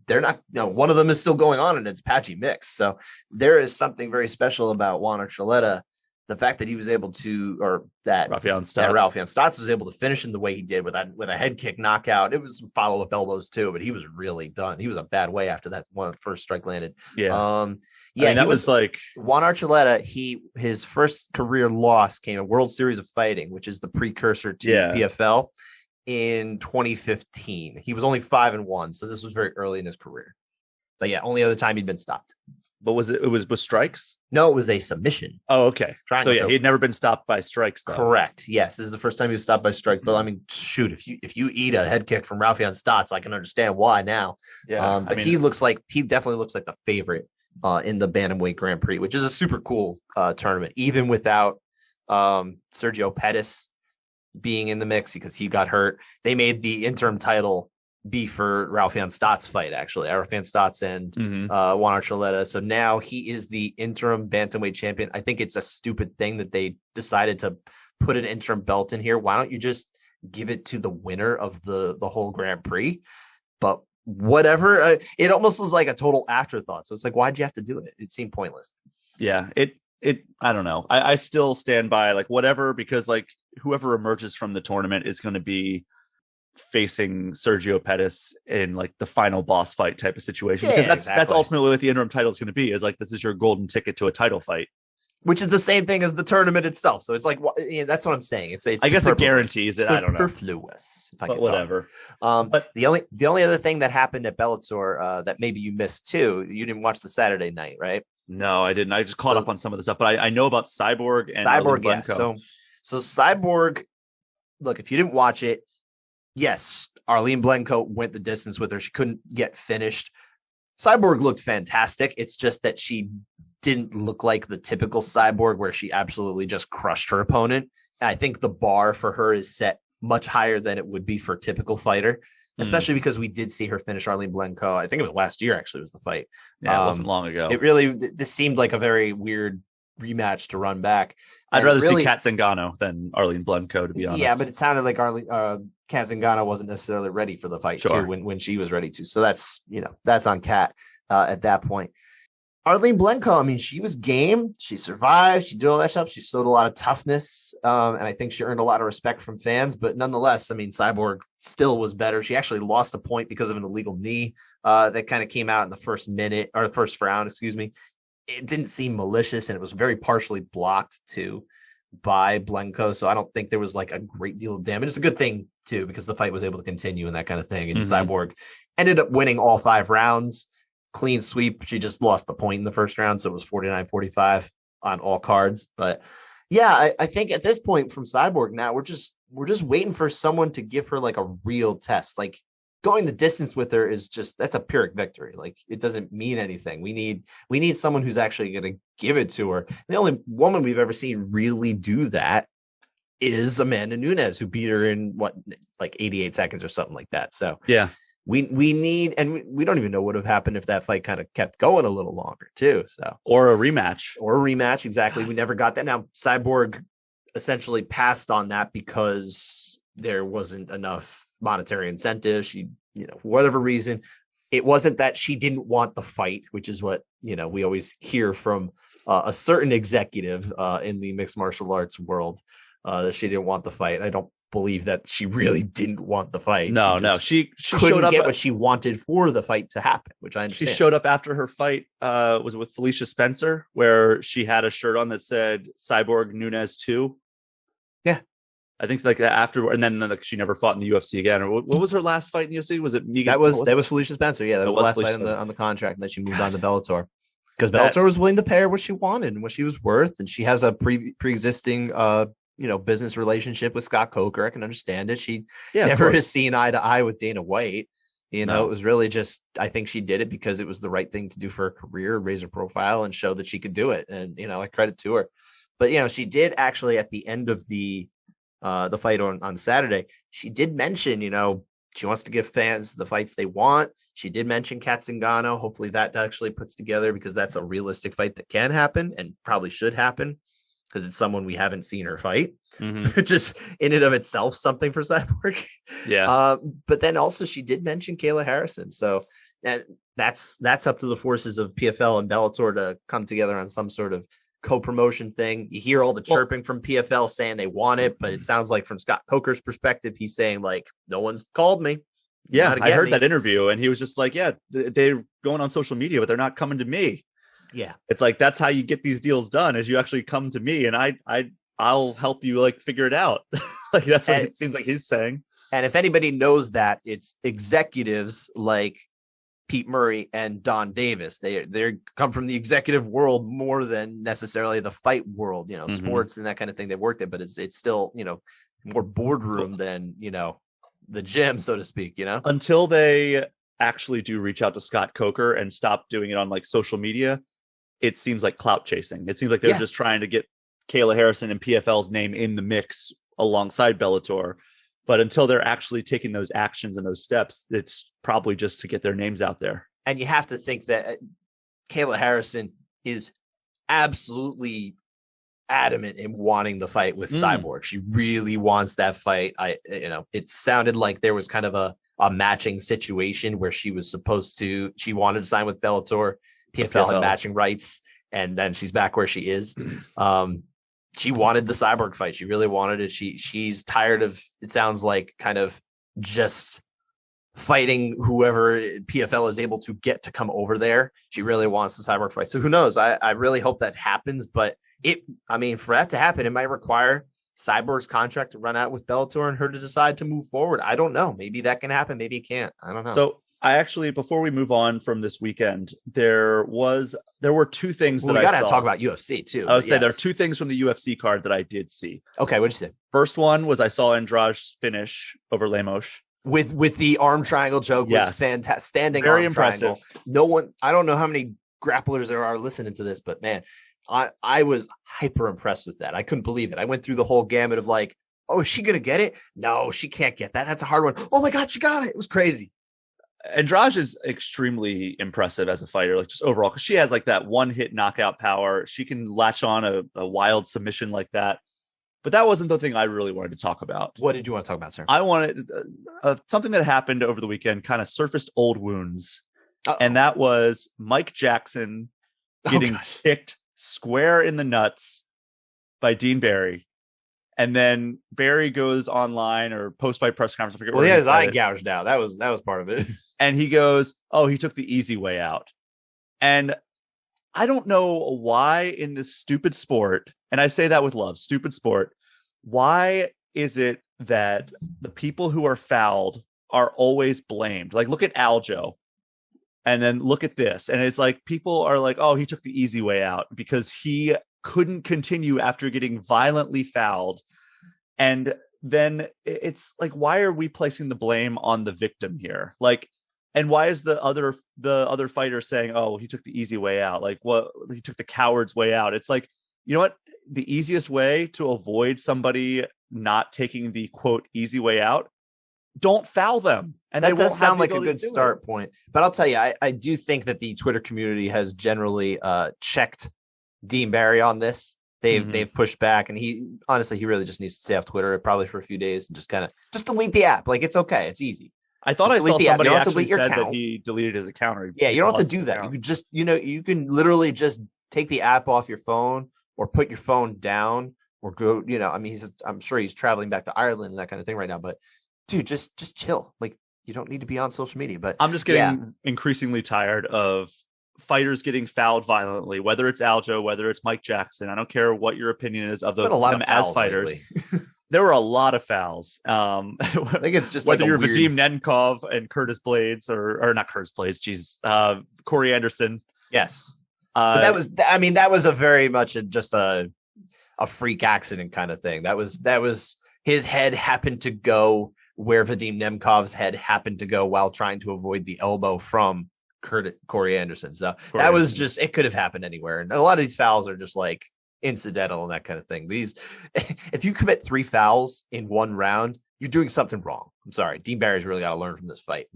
they're not, one of them is still going on, and it's Patchy Mix. So there is something very special about Juan Archuleta. The fact that he was able to, or that Raufeon Stotts was able to finish him the way he did with a head kick knockout. It was some follow-up elbows too, but he was really done. He was a bad way after that one first strike landed. Yeah. That was like Juan Archuleta. His first career loss came in World Series of Fighting, which is the precursor to PFL, in 2015. He was only 5-1, so this was very early in his career. But yeah, only other time he'd been stopped. But it was with strikes? No, it was a submission. Oh, okay. So yeah, he'd never been stopped by strikes, though. Correct. Yes, this is the first time he was stopped by strike. But I mean, shoot, if you eat a head kick from Raufeon Stotts, I can understand why now. Yeah. But he definitely looks like the favorite in the bantamweight Grand Prix, which is a super cool tournament, even without Sergio Pettis being in the mix because he got hurt. They made the interim title be for Raufeon Stotts fight, actually. Raufeon Stotts and Juan Archuleta. So now he is the interim bantamweight champion. I think it's a stupid thing that they decided to put an interim belt in here. Why don't you just give it to the winner of the whole Grand Prix? But whatever. It almost was like a total afterthought. So it's like, why'd you have to do it? It seemed pointless. Yeah, it I don't know. I still stand by like whatever, because like whoever emerges from the tournament is going to be facing Sergio Pettis in like the final boss fight type of situation, because that's ultimately what the interim title is going to be, is like, this is your golden ticket to a title fight, which is the same thing as the tournament itself. So it's like, that's what I'm saying. It's I guess it guarantees it. I don't know. Superfluous, but whatever. But the only other thing that happened at Bellator that maybe you missed too, you didn't watch the Saturday night, right? No, I didn't. I just caught up on some of the stuff, but I know about Cyborg and Blencowe. So Cyborg, look, if you didn't watch it, yes, Arlene Blencowe went the distance with her. She couldn't get finished. Cyborg looked fantastic. It's just that she didn't look like the typical Cyborg where she absolutely just crushed her opponent. I think the bar for her is set much higher than it would be for a typical fighter, especially because we did see her finish Arlene Blencowe. I think it was last year, actually, was the fight. Yeah, it wasn't long ago. This seemed like a very weird rematch to run back. I'd rather see Kat Zingano than Arlene Blencowe, to be honest. Yeah, but it sounded like Kat Zingano wasn't necessarily ready for the fight too when she was ready to. So that's on Kat at that point. Arlene Blencowe, I mean, she was game. She survived. She did all that stuff. She showed a lot of toughness, and I think she earned a lot of respect from fans. But nonetheless, I mean, Cyborg still was better. She actually lost a point because of an illegal knee that kind of came out in the first round. Excuse me. It didn't seem malicious, and it was very partially blocked too by Blencowe. So I don't think there was like a great deal of damage. It's a good thing too, because the fight was able to continue and that kind of thing. And Cyborg ended up winning all 5 rounds. Clean sweep. She just lost the point in the first round, so it was 49-45 on all cards. But yeah, I think at this point from Cyborg now, we're just waiting for someone to give her like a real test. Like going the distance with her that's a Pyrrhic victory. Like it doesn't mean anything. We need someone who's actually going to give it to her. The only woman we've ever seen really do that is Amanda Nunes, who beat her in like 88 seconds or something like that. So yeah. We need, and we don't even know what would have happened if that fight kind of kept going a little longer too. So or a rematch. Exactly. We never got that. Now Cyborg essentially passed on that because there wasn't enough monetary incentive. She, for whatever reason, it wasn't that she didn't want the fight, which is what, we always hear from a certain executive in the mixed martial arts world, that she didn't want the fight. I don't believe that she really didn't want the fight. She couldn't showed up get what she wanted for the fight to happen, which I understand. She showed up after her fight was with Felicia Spencer, where she had a shirt on that said Cyborg Nunes 2. Yeah, I think like after, and then she never fought in the UFC again. Or what was her last fight in the UFC? Was it Megan? That was Felicia Spencer. Yeah, that was the last fight on the contract, and then she moved on to Bellator because Bellator was willing to pay her what she wanted and what she was worth, and she has a pre-existing business relationship with Scott Coker. I can understand it. She never has seen eye to eye with Dana White. You know, it was really just, I think she did it because it was the right thing to do for her career, raise her profile and show that she could do it. And, you know, I credit to her. But, you know, she did actually at the end of the fight on Saturday, she did mention, you know, she wants to give fans the fights they want. She did mention Kat Zingano. Hopefully that actually puts together, because that's a realistic fight that can happen and probably should happen, because it's someone we haven't seen her fight. Just in and of itself, something for Cyborg. Yeah. But then also she did mention Kayla Harrison. So that's up to the forces of PFL and Bellator to come together on some sort of co-promotion thing. You hear all the chirping from PFL saying they want it, but it sounds like from Scott Coker's perspective, he's saying like, no one's called me. Yeah, I heard that interview, and he was just like, yeah, they're going on social media, but they're not coming to me. Yeah. It's like, that's how you get these deals done, is you actually come to me, and I'll help you like figure it out. Like that's what it seems like he's saying. And if anybody knows that, it's executives like Pete Murray and Don Davis. They come from the executive world more than necessarily the fight world, you know, sports and that kind of thing. They've worked it, but it's still, you know, more boardroom than, you know, the gym, so to speak, you know, until they actually do reach out to Scott Coker and stop doing it on like social media. It seems like clout chasing. It seems like they're just trying to get Kayla Harrison and PFL's name in the mix alongside Bellator. But until they're actually taking those actions and those steps, it's probably just to get their names out there. And you have to think that Kayla Harrison is absolutely adamant in wanting the fight with Cyborg. She really wants that fight. It sounded like there was kind of a matching situation where she wanted to sign with Bellator. PFL had matching rights, and then she's back where she is. She wanted the Cyborg fight. She really wanted it. She's tired of, it sounds like, kind of just fighting whoever PFL is able to get to come over there. She really wants the Cyborg fight. So who knows? I really hope that happens, but for that to happen, it might require Cyborg's contract to run out with Bellator and her to decide to move forward. I don't know. Maybe that can happen. Maybe it can't. I don't know. So I actually, before we move on from this weekend, there were two things that I saw. We got to talk about UFC too. I would say there are two things from the UFC card that I did see. Okay, what'd you say? First one was I saw Andrade finish over Lemos. With the arm triangle choke. Was fantastic. Standing very arm impressive. Triangle. I don't know how many grapplers there are listening to this, but man, I was hyper impressed with that. I couldn't believe it. I went through the whole gamut of like, oh, is she going to get it? No, she can't get that. That's a hard one. Oh my God, she got it. It was crazy. Andrade is extremely impressive as a fighter, like just overall, because she has like that one hit knockout power. She can latch on a wild submission like that. But that wasn't the thing I really wanted to talk about. What did you want to talk about, sir? I wanted something that happened over the weekend kind of surfaced old wounds. And that was Mike Jackson getting kicked square in the nuts by Dean Barry. And then Barry goes online or post-fight press conference. Well, he had his eye gouged out. That was part of it. And he goes, oh, he took the easy way out. And I don't know why in this stupid sport, and I say that with love, stupid sport, why is it that the people who are fouled are always blamed? Like, look at Aljo. And then look at this. And it's like people are like, oh, he took the easy way out because he couldn't continue after getting violently fouled. And then it's like, why are we placing the blame on the victim here? Like, and why is the other fighter saying, oh, he took the easy way out? Like, what, he took the coward's way out. It's like, you know what? The easiest way to avoid somebody not taking the quote easy way out, don't foul them. And that does sound like a good start point. But I'll tell you, I do think that the Twitter community has generally checked Dean Barry on this. They've pushed back, and he really just needs to stay off Twitter probably for a few days and just delete the app. Like, it's okay, it's easy. I thought I saw somebody actually said that he deleted his account. Yeah, you don't have to do that. You could just, you can literally just take the app off your phone or put your phone down or go, I'm sure he's traveling back to Ireland and that kind of thing right now. But dude, just chill. Like, you don't need to be on social media. But I'm just getting increasingly tired of fighters getting fouled violently, whether it's Aljo, whether it's Mike Jackson. I don't care what your opinion is of them as fighters. There were a lot of fouls. I think it's just whether you're Vadim Nenkov and Curtis Blades or not Curtis Blades, Corey Anderson. Yes. But that was a very much just a freak accident kind of thing. That was his head happened to go where Vadim Nemkov's head happened to go while trying to avoid the elbow from Corey Anderson. So that was just, it could have happened anywhere. And a lot of these fouls are just like incidental and that kind of thing. These, if you commit 3 fouls in one round, you're doing something wrong. I'm sorry. Dean Barry's really got to learn from this fight.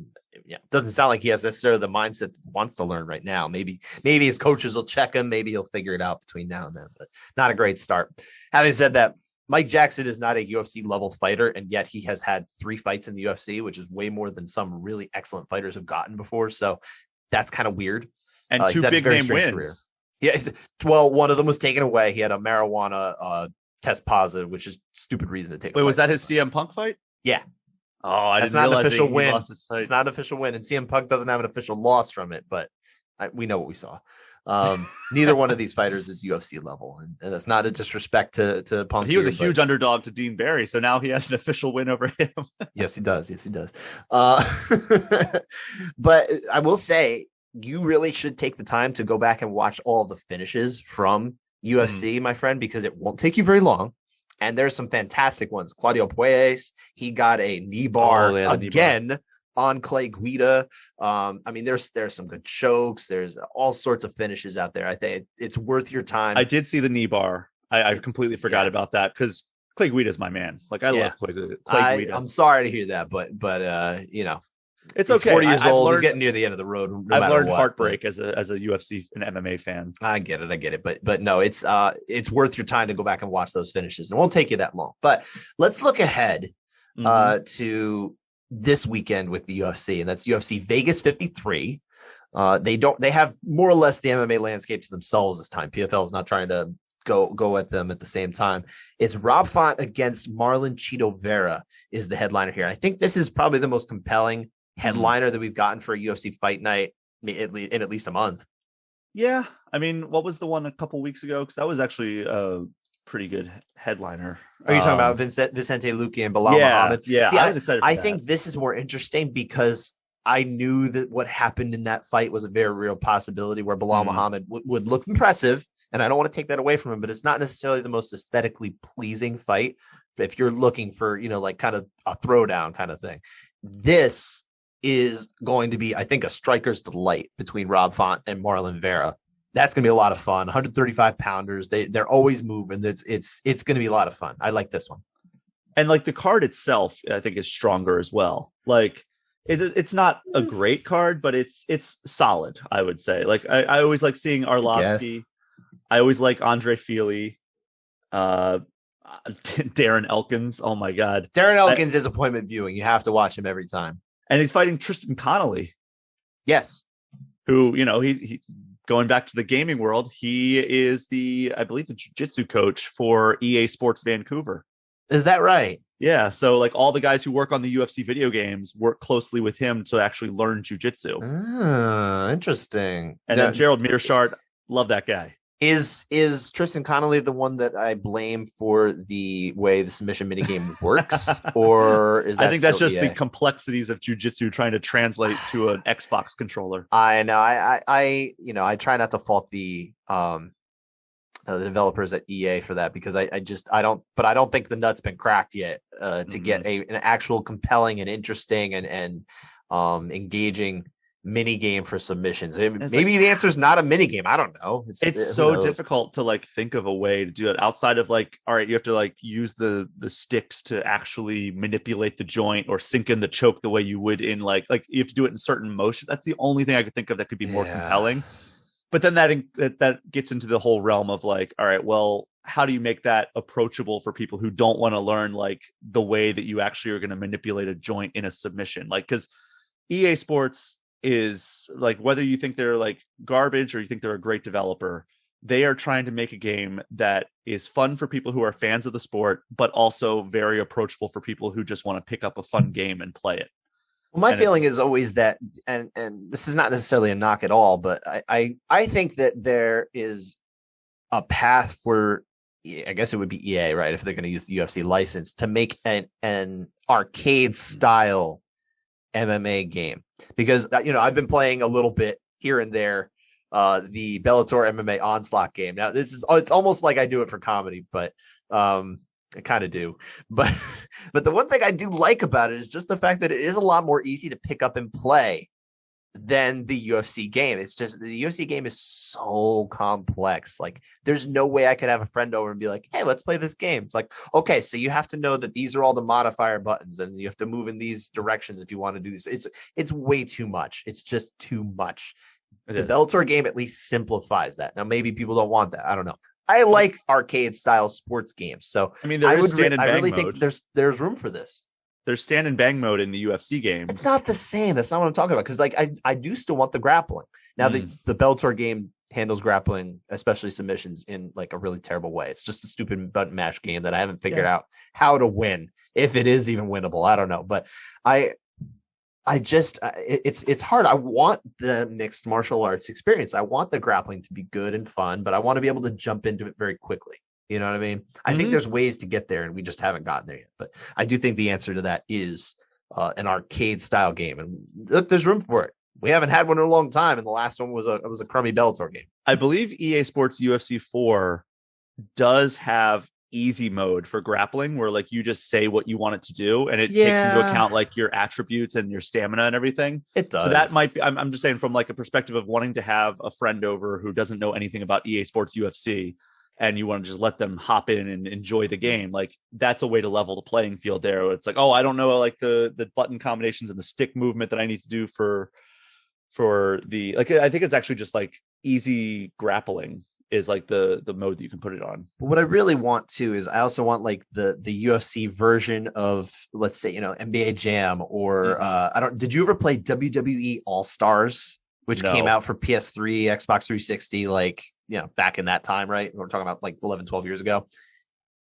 Yeah, doesn't sound like he has necessarily the mindset that wants to learn right now. Maybe his coaches will check him. Maybe he'll figure it out between now and then, but not a great start. Having said that, Mike Jackson is not a UFC level fighter, and yet he has had 3 fights in the UFC, which is way more than some really excellent fighters have gotten before. So that's kind of weird. And 2 big name wins. Career. Yeah, well, one of them was taken away. He had a marijuana test positive, which is stupid reason to take. Wait, was that his CM Punk fight? Yeah. Oh, I That's didn't realize an official win. It's not an official win, and CM Punk doesn't have an official loss from it, but we know what we saw. Neither one of these fighters is UFC level, and that's not a disrespect to Punk. He was a huge underdog to Dean Barry, so now he has an official win over him. Yes, he does. But I will say, you really should take the time to go back and watch all the finishes from UFC, my friend, because it won't take you very long. And there's some fantastic ones. Claudio Puelles, he got a knee bar again on Clay Guida. I mean, there's some good chokes. There's all sorts of finishes out there. I think it's worth your time. I did see the knee bar. I completely forgot about that because Clay Guida is my man. Like I love Clay Guida. I'm sorry to hear that, but you know, it's he's okay. 40 years old. He's getting near the end of the road. I've learned heartbreak as a UFC and MMA fan. I get it. But no, it's worth your time to go back and watch those finishes. It won't take you that long. But let's look ahead to this weekend with the UFC, and that's UFC Vegas 53. They have more or less the MMA landscape to themselves this time. PFL is not trying to go at them at the same time. It's Rob Font against Marlon Chito Vera is the headliner here. I think this is probably the most compelling headliner that we've gotten for a UFC fight night in at least a month. Yeah. I mean, what was the one a couple weeks ago? Because that was actually a pretty good headliner. Are you talking about Vicente Luque and Bilal Muhammad? Yeah. See, I was excited for that. think this is more interesting because I knew that what happened in that fight was a very real possibility where Bilal Muhammad would look impressive. And I don't want to take that away from him, but it's not necessarily the most aesthetically pleasing fight if you're looking for, you know, like kind of a throwdown kind of thing. This is going to be, I think, a striker's delight between Rob Font and Marlon Vera. That's going to be a lot of fun. 135 pounders. They're always moving. It's going to be a lot of fun. I like this one. And like the card itself, I think is stronger as well. Like it's not a great card, but it's solid. I would say. Like I always like seeing Arlovsky. I always like Andre Feely, Darren Elkins. Oh my God. Darren Elkins is appointment viewing. You have to watch him every time. And he's fighting Tristan Connolly. Yes. Who, you know, he going back to the gaming world, he is I believe the jiu-jitsu coach for EA Sports Vancouver. Is that right? Yeah. So like all the guys who work on the UFC video games work closely with him to actually learn jiu-jitsu. Ah, interesting. And then Gerald Mearshart, love that guy. Is Tristan Connolly the one that I blame for the way the submission minigame works, or is that I think that's just EA? the complexities of jiu-jitsu trying to translate to an Xbox controller. I know. I try not to fault the developers at EA for that because I don't think the nut's been cracked yet to get an actual compelling and interesting and engaging mini game for submissions. Maybe the answer is not a mini game. I don't know. It's so difficult to like think of a way to do it outside of like, all right, you have to like use the sticks to actually manipulate the joint or sink in the choke the way you would in like you have to do it in certain motion. That's the only thing I could think of that could be more compelling. But then that gets into the whole realm of like, all right, well, how do you make that approachable for people who don't want to learn like the way that you actually are going to manipulate a joint in a submission? Like, because EA Sports is like, whether you think they're like garbage or you think they're a great developer, they are trying to make a game that is fun for people who are fans of the sport, but also very approachable for people who just want to pick up a fun game and play it. Well, my feeling is always that, and this is not necessarily a knock at all, but I think that there is a path for, I guess it would be EA, right? If they're going to use the UFC license to make an arcade style MMA game, because I've been playing a little bit here and there the Bellator MMA Onslaught game. Now it's almost like I do it for comedy, but I kind of do, but the one thing I do like about it is just the fact that it is a lot more easy to pick up and play than the UFC game. It's just the UFC game is so complex. Like, there's no way I could have a friend over and be like, "Hey, let's play this game." It's like, okay, so you have to know that these are all the modifier buttons, and you have to move in these directions if you want to do this. It's way too much. It's just too much. The Bellator game at least simplifies that. Now, maybe people don't want that. I don't know. I like arcade style sports games. So I mean, I really think there's room for this. There's stand and bang mode in the UFC game. It's not the same. That's not what I'm talking about. Because like I do still want the grappling. Now the Bellator game handles grappling, especially submissions, in like a really terrible way. It's just a stupid button mash game that I haven't figured out how to win, if it is even winnable. I don't know. But it's hard. I want the mixed martial arts experience. I want the grappling to be good and fun, but I want to be able to jump into it very quickly. You know what I mean? I think there's ways to get there, and we just haven't gotten there yet. But I do think the answer to that is an arcade style game, and look, there's room for it. We haven't had one in a long time, and the last one was a crummy Bellator game. I believe EA Sports UFC 4 does have easy mode for grappling, where like you just say what you want it to do, and it takes into account like your attributes and your stamina and everything. It does. So that might be. I'm just saying from like a perspective of wanting to have a friend over who doesn't know anything about EA Sports UFC, and you want to just let them hop in and enjoy the game. Like that's a way to level the playing field there. It's like, oh, I don't know like the button combinations and the stick movement that I need to do for the like. I think it's actually just like easy grappling is like the mode that you can put it on. But what I really want to is I also want like the UFC version of, let's say, NBA Jam or did you ever play WWE All Stars, which came out for PS3, Xbox 360, like, back in that time, right? We're talking about like 11, 12 years ago.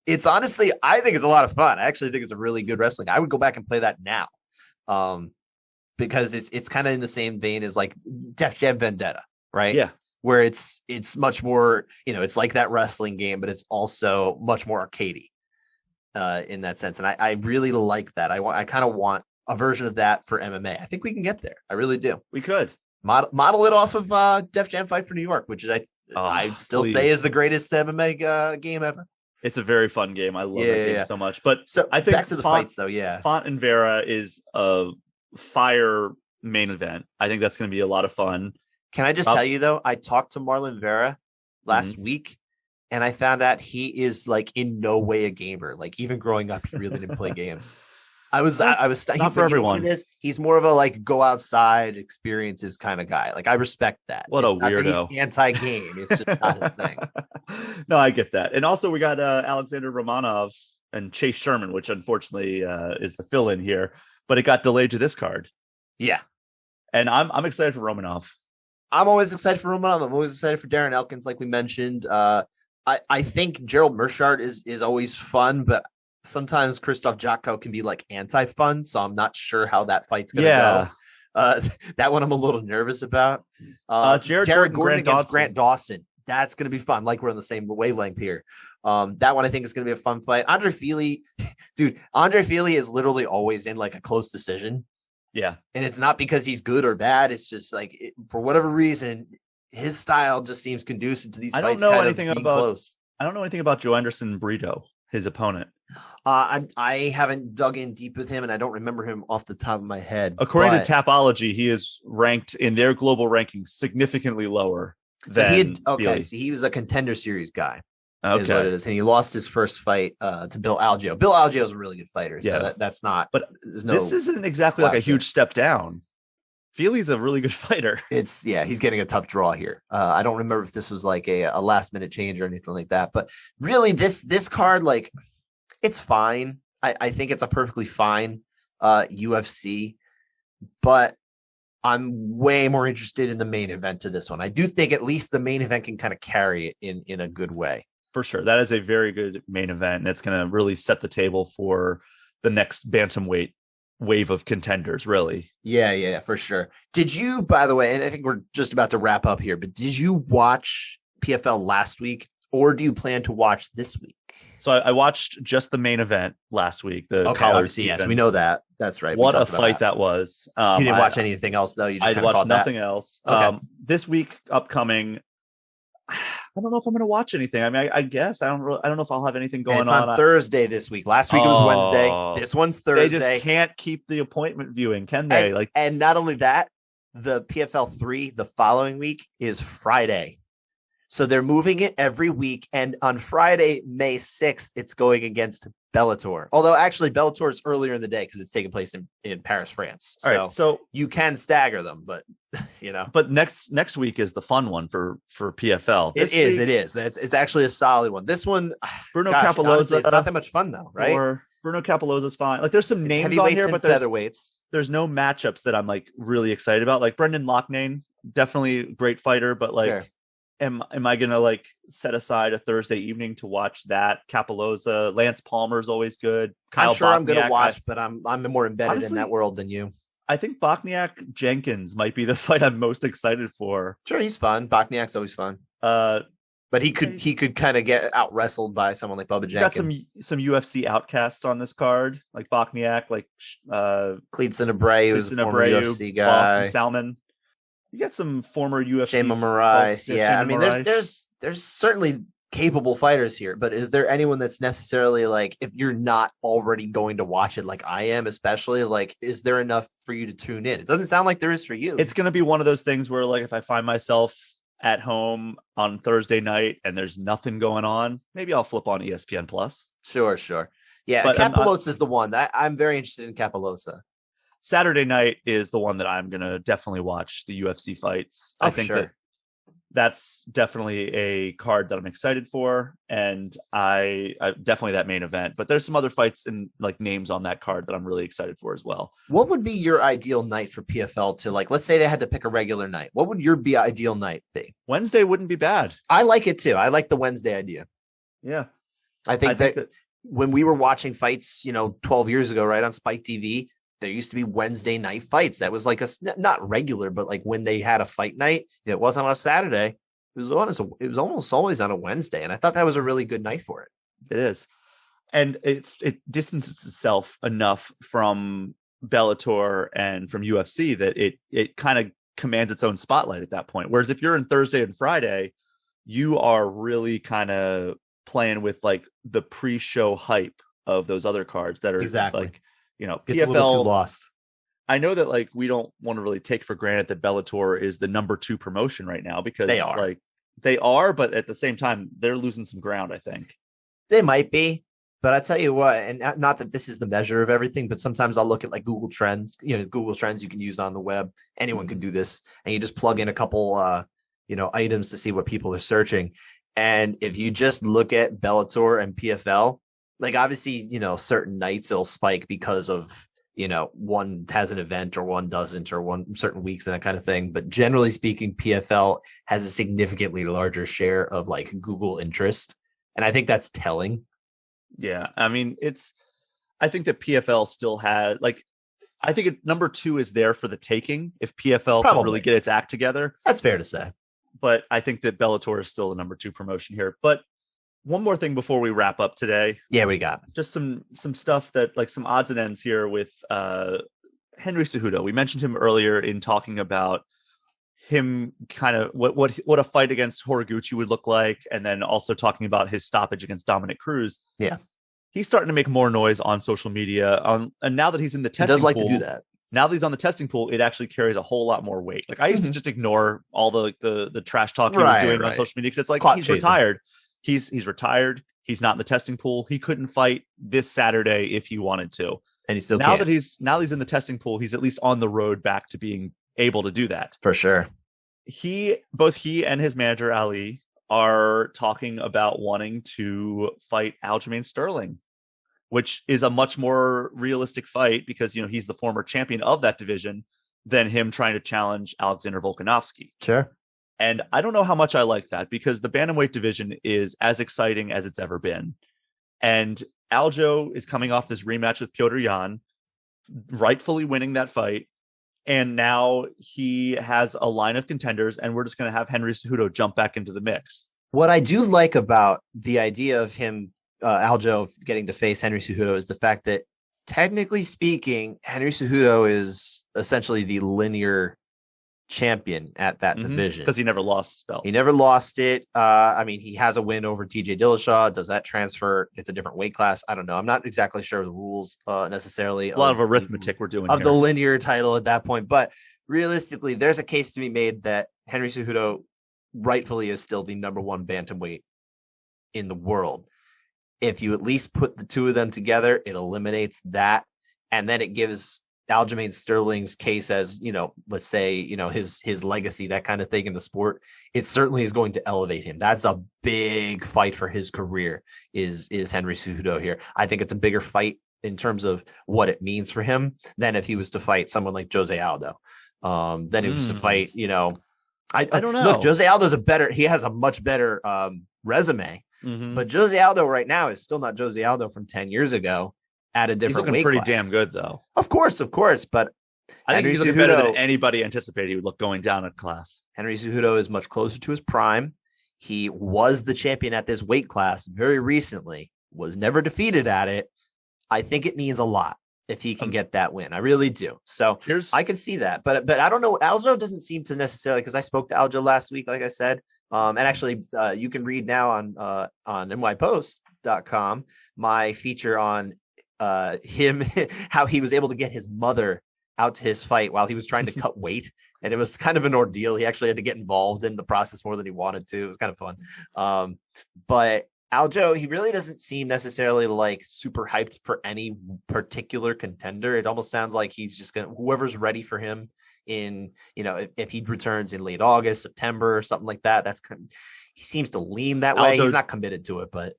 It's honestly, I think it's a lot of fun. I actually think it's a really good wrestling. I would go back and play that now. Because it's kind of in the same vein as like Def Jam Vendetta, right? Yeah. Where it's much more, it's like that wrestling game, but it's also much more arcadey in that sense. And I really like that. I kind of want a version of that for MMA. I think we can get there. I really do. We could model it off of Def Jam Fight for New York, which is I'd still say is the greatest MMA game ever. It's a very fun game. I love that game so much. But so I think back to the fights though. Yeah. Font and Vera is a fire main event. I think that's going to be a lot of fun. Can I just tell you though, I talked to Marlon Vera last week, and I found out he is like in no way a gamer. Like even growing up, he really didn't play games. I was not for everyone. He's more of a like go outside experiences kind of guy. Like I respect that. What a weirdo. He's anti-game. It's just not his thing. No, I get that. And also we got Alexander Romanov and Chase Sherman, which unfortunately is the fill-in here, but it got delayed to this card. Yeah, and I'm excited for Romanov. I'm always excited for Romanov. I'm always excited for Darren Elkins, like we mentioned. I think Gerald Meerschaert is always fun, but sometimes Krzysztof Jotko can be like anti-fun, so I'm not sure how that fight's going to go. That one I'm a little nervous about. Jared Gordon against Grant Dawson. That's going to be fun. Like we're on the same wavelength here. That one I think is going to be a fun fight. Andre Fili is literally always in like a close decision. Yeah. And it's not because he's good or bad. It's just like, for whatever reason, his style just seems conducive to these fights. I don't know anything about Joe Anderson Brito, his opponent. I haven't dug in deep with him, and I don't remember him off the top of my head. According to Tapology, he is ranked in their global rankings significantly lower than Fili. So he was a Contender Series guy. Okay. Is what it is. And he lost his first fight to Bill Algeo. Bill Algeo is a really good fighter. So that's not. But this isn't exactly like a huge step down. Fili's a really good fighter. He's getting a tough draw here. I don't remember if this was like a last minute change or anything like that. But really, this card, like, it's fine. I think it's a perfectly fine UFC. But I'm way more interested in the main event to this one. I do think at least the main event can kind of carry it in a good way. For sure. That is a very good main event, and it's going to really set the table for the next bantamweight wave of contenders, really. Yeah, for sure. Did you, by the way, and I think we're just about to wrap up here, but did you watch PFL last week, or do you plan to watch this week? So I watched just the main event last week, the college season. Yes, we know that. That's right. What a fight that was. You didn't watch anything else, though? You just I watched nothing else. Okay. This week upcoming, I don't know if I'm going to watch anything. I mean, I guess I don't know if I'll have anything going it's on. On Thursday this week. Last week it was Wednesday. This one's Thursday. They just can't keep the appointment viewing, can they? And not only that, the PFL 3 the following week is Friday. So they're moving it every week. And on Friday, May 6th, it's going against Bellator. Although actually Bellator is earlier in the day because it's taking place in Paris, France. So, right, so you can stagger them, but But next week is the fun one for PFL. It is. It's actually a solid one. This one, Bruno Capoloza. Honestly, it's not that much fun though, right? Or Bruno Capoloza's fine. Like there's some names on here, but there's no matchups that I'm like really excited about. Like Brendan Loughnane, definitely a great fighter, but like. Sure. Am I gonna like set aside a Thursday evening to watch that? Capoloza, Lance Palmer is always good. Kyle I'm sure Bochniak, I'm gonna watch, but I'm more embedded honestly, in that world than you. I think Bochniak Jenkins might be the fight I'm most excited for. Sure, he's fun. Bochniak's always fun. But he could kind of get out wrestled by someone like Bubba Jenkins. Got some UFC outcasts on this card, like Bochniak, like Cleetson Abreu, who's a former UFC guy. Boston Salmon. You got some former UFC. Shayma Moraes, yeah. I mean, there's certainly capable fighters here, but is there anyone that's necessarily like, if you're not already going to watch it, like I am, especially, like, is there enough for you to tune in? It doesn't sound like there is for you. It's going to be one of those things where, like, if I find myself at home on Thursday night and there's nothing going on, maybe I'll flip on ESPN Plus. Sure. Yeah, but Capoloza is the one. I'm very interested in Capoloza. Saturday night is the one that I'm going to definitely watch, the UFC fights. I think that's definitely a card that I'm excited for. And I definitely that main event, but there's some other fights and like names on that card that I'm really excited for as well. What would be your ideal night for PFL to, like, let's say they had to pick a regular night. What would your ideal night be? Wednesday wouldn't be bad. I like it too. I like the Wednesday idea. Yeah. I think that when we were watching fights, 12 years ago, right, on Spike TV, there used to be Wednesday night fights. That was like not regular, but like when they had a fight night, it wasn't on a Saturday. It was almost always on a Wednesday. And I thought that was a really good night for it. It is. And it distances itself enough from Bellator and from UFC that it kind of commands its own spotlight at that point. Whereas if you're in Thursday and Friday, you are really kind of playing with like the pre-show hype of those other cards that are exactly like, it's PFL, a little too lost. I know that like we don't want to really take for granted that Bellator is the number 2 promotion right now because they are, but at the same time they're losing some ground. I think they might be, but I tell you what, and not that this is the measure of everything, but sometimes I'll look at like Google Trends. Google Trends you can use on the web. Anyone can do this, and you just plug in a couple, items to see what people are searching. And if you just look at Bellator and PFL. Like obviously, certain nights it'll spike because of, one has an event or one doesn't, or one certain weeks and that kind of thing. But generally speaking, PFL has a significantly larger share of like Google interest. And I think that's telling. Yeah. I mean, I think that PFL still had I think number 2 is there for the taking if PFL can really get its act together. That's fair to say. But I think that Bellator is still the number 2 promotion here. But one more thing before we wrap up today. Yeah, what do you got? Just some stuff that like some odds and ends here with Henry Cejudo. We mentioned him earlier in talking about him kind of what a fight against Horiguchi would look like, and then also talking about his stoppage against Dominic Cruz. Yeah. He's starting to make more noise on social media. And now that he's in the testing pool. He does like to do that. Now that he's on the testing pool, it actually carries a whole lot more weight. Like I used to just ignore all the trash talk he was doing on social media because it's like he's retired. He's retired. He's not in the testing pool. He couldn't fight this Saturday if he wanted to. And he still now that he's in the testing pool, he's at least on the road back to being able to do that. For sure. Both he and his manager Ali are talking about wanting to fight Aljamain Sterling, which is a much more realistic fight because he's the former champion of that division than him trying to challenge Alexander Volkanovski. Sure. And I don't know how much I like that because the bantamweight division is as exciting as it's ever been. And Aljo is coming off this rematch with Petr Yan, rightfully winning that fight. And now he has a line of contenders, and we're just going to have Henry Cejudo jump back into the mix. What I do like about the idea of him, Aljo, getting to face Henry Cejudo is the fact that, technically speaking, Henry Cejudo is essentially the linear champion at that division because he never lost his belt. He never lost it. I mean, he has a win over TJ Dillashaw. Does that transfer? It's a different weight class. I don't know. I'm not exactly sure of the rules necessarily. A lot of arithmetic we're doing of here. The linear title at that point. But realistically, there's a case to be made that Henry Cejudo rightfully is still the number one bantamweight in the world. If you at least put the two of them together, it eliminates that. And then it gives Aljamain Sterling's case as, let's say, his legacy, that kind of thing in the sport. It certainly is going to elevate him. That's a big fight for his career is Henry Cejudo here. I think it's a bigger fight in terms of what it means for him than if he was to fight someone like Jose Aldo. Then he was to fight, I don't know. Look, Jose Aldo's he has a much better resume, but Jose Aldo right now is still not Jose Aldo from 10 years ago at a different weight class. He's looking pretty damn good though. Of course. But I think he's looking better than anybody anticipated he would look going down a class. Henry Cejudo is much closer to his prime. He was the champion at this weight class very recently, was never defeated at it. I think it means a lot if he can get that win. I really do. So I can see that, but I don't know. Aljo doesn't seem to necessarily, because I spoke to Aljo last week, like I said, and actually you can read now on nypost.com, my feature on him, how he was able to get his mother out to his fight while he was trying to cut weight. And it was kind of an ordeal. He actually had to get involved in the process more than he wanted to. It was kind of fun. But Aljo, he really doesn't seem necessarily like super hyped for any particular contender. It almost sounds like he's just going to, whoever's ready for him in, if he returns in late August, September, or something like that, he seems to lean that way. He's not committed to it, but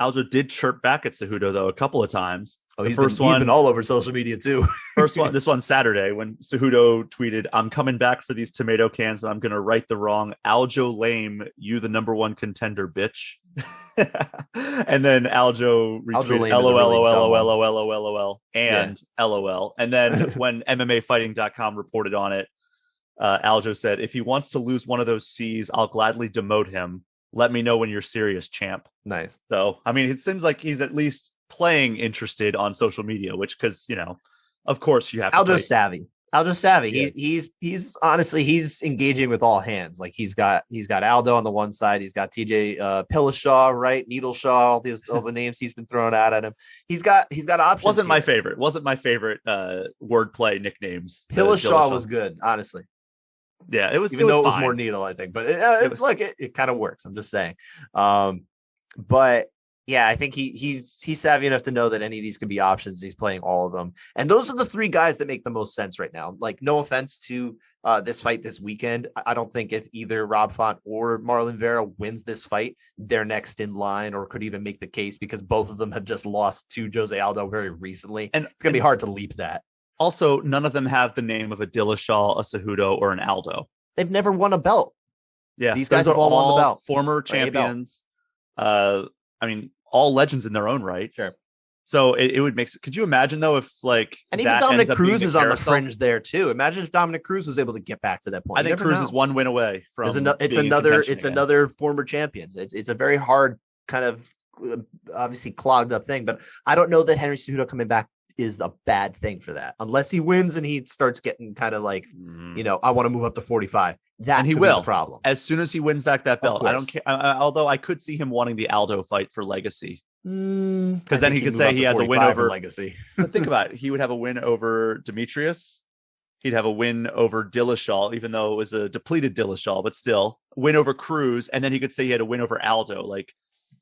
Aljo did chirp back at Cejudo though a couple of times. Oh, he's been all over social media too. This one Saturday when Cejudo tweeted, "I'm coming back for these tomato cans and I'm gonna right the wrong. Aljo lame, you the number one contender, bitch." And then Aljo retweeted LOL and LOL. And then when MMAfighting.com reported on it, Aljo said, "If he wants to lose one of those C's, I'll gladly demote him. Let me know when you're serious, champ." Nice. So, I mean, it seems like he's at least playing interested on social media, which, because, of course you have to. Aljo's savvy. Yes. He's honestly, he's engaging with all hands. Like he's got Aldo on the one side. He's got TJ Dillashaw, right? Needleshaw, all the names he's been throwing out at him. He's got options. Wasn't my favorite wordplay nicknames. Dillashaw was good, honestly. Yeah, it was. Even though it was more needle, I think, but it kind of works. I'm just saying. But yeah, I think he's savvy enough to know that any of these could be options. He's playing all of them, and those are the three guys that make the most sense right now. Like, no offense to this fight this weekend, I don't think if either Rob Font or Marlon Vera wins this fight, they're next in line, or could even make the case, because both of them have just lost to Jose Aldo very recently, and it's gonna be hard to leap that. Also, none of them have the name of a Dillashaw, a Cejudo, or an Aldo. They've never won a belt. Yeah, these guys have all won the belt. Former champions. I mean, all legends in their own right. Sure. So it would make. Could you imagine though if and even Dominic Cruz is on the fringe there too. Imagine if Dominic Cruz was able to get back to that point. I think Cruz is one win away from. It's another former champion. It's a very hard kind of obviously clogged up thing, but I don't know that Henry Cejudo coming back is the bad thing for that, unless he wins and he starts getting kind of like, I want to move up to 45. And he will. The problem as soon as he wins back that belt. I don't care. Although I could see him wanting the Aldo fight for legacy, because then he could say he has a win over legacy. But think about it. He would have a win over Demetrius. He'd have a win over Dillashaw, even though it was a depleted Dillashaw, but still win over Cruz. And then he could say he had a win over Aldo. Like,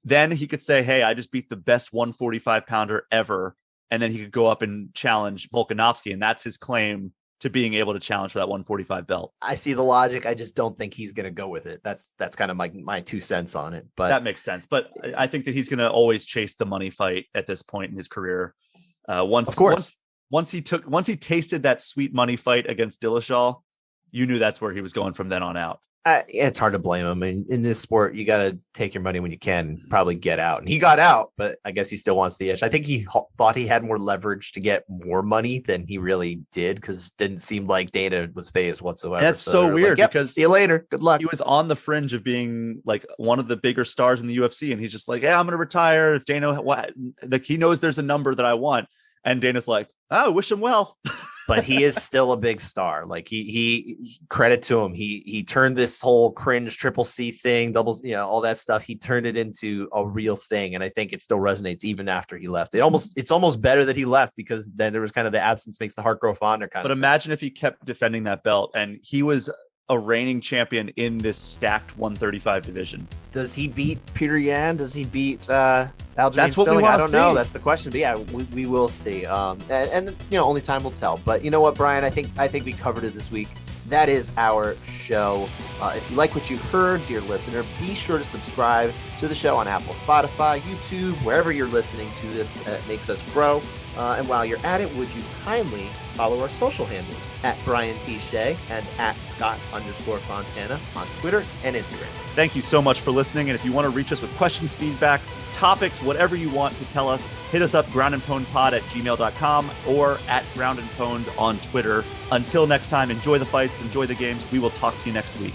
then he could say, "Hey, I just beat the best 145 pounder ever." And then he could go up and challenge Volkanovski, and that's his claim to being able to challenge for that 145 belt. I see the logic. I just don't think he's going to go with it. That's kind of my 2 cents on it. But that makes sense. But I think that he's going to always chase the money fight at this point in his career. Once he tasted that sweet money fight against Dillashaw, you knew that's where he was going from then on out. It's hard to blame him. I mean, in this sport, you got to take your money when you can, probably get out. And he got out, but I guess he still wants the edge. I think he thought he had more leverage to get more money than he really did, because it didn't seem like Dana was phased whatsoever. And that's so weird, because see you later. Good luck. He was on the fringe of being like one of the bigger stars in the UFC, and he's just like, "Yeah, I'm going to retire." If Dana, like, he knows there's a number that I want. And Dana's like, oh, wish him well. But he is still a big star. Like he credit to him. He turned this whole cringe triple C thing, doubles, all that stuff. He turned it into a real thing. And I think it still resonates even after he left. It's almost better that he left, because then there was kind of the absence makes the heart grow fonder kind But of imagine if he kept defending that belt, and he was a reigning champion in this stacked 135 division. Does he beat Peter Yan? Does he beat Aljamain That's what we Sterling? want I to don't see. know. That's the question. But yeah, we will see. And only time will tell. But you know what, Brian? I think we covered it this week. That is our show. If you like what you heard, dear listener, be sure to subscribe to the show on Apple, Spotify, YouTube, wherever you're listening to this. It makes us grow. And while you're at it, would you kindly follow our social handles at Brian P. Shea and at Scott_Fontana on Twitter and Instagram. Thank you so much for listening. And if you want to reach us with questions, feedbacks, topics, whatever you want to tell us, hit us up groundandpwnedpod@gmail.com or at groundandpwned on Twitter. Until next time, enjoy the fights, enjoy the games. We will talk to you next week.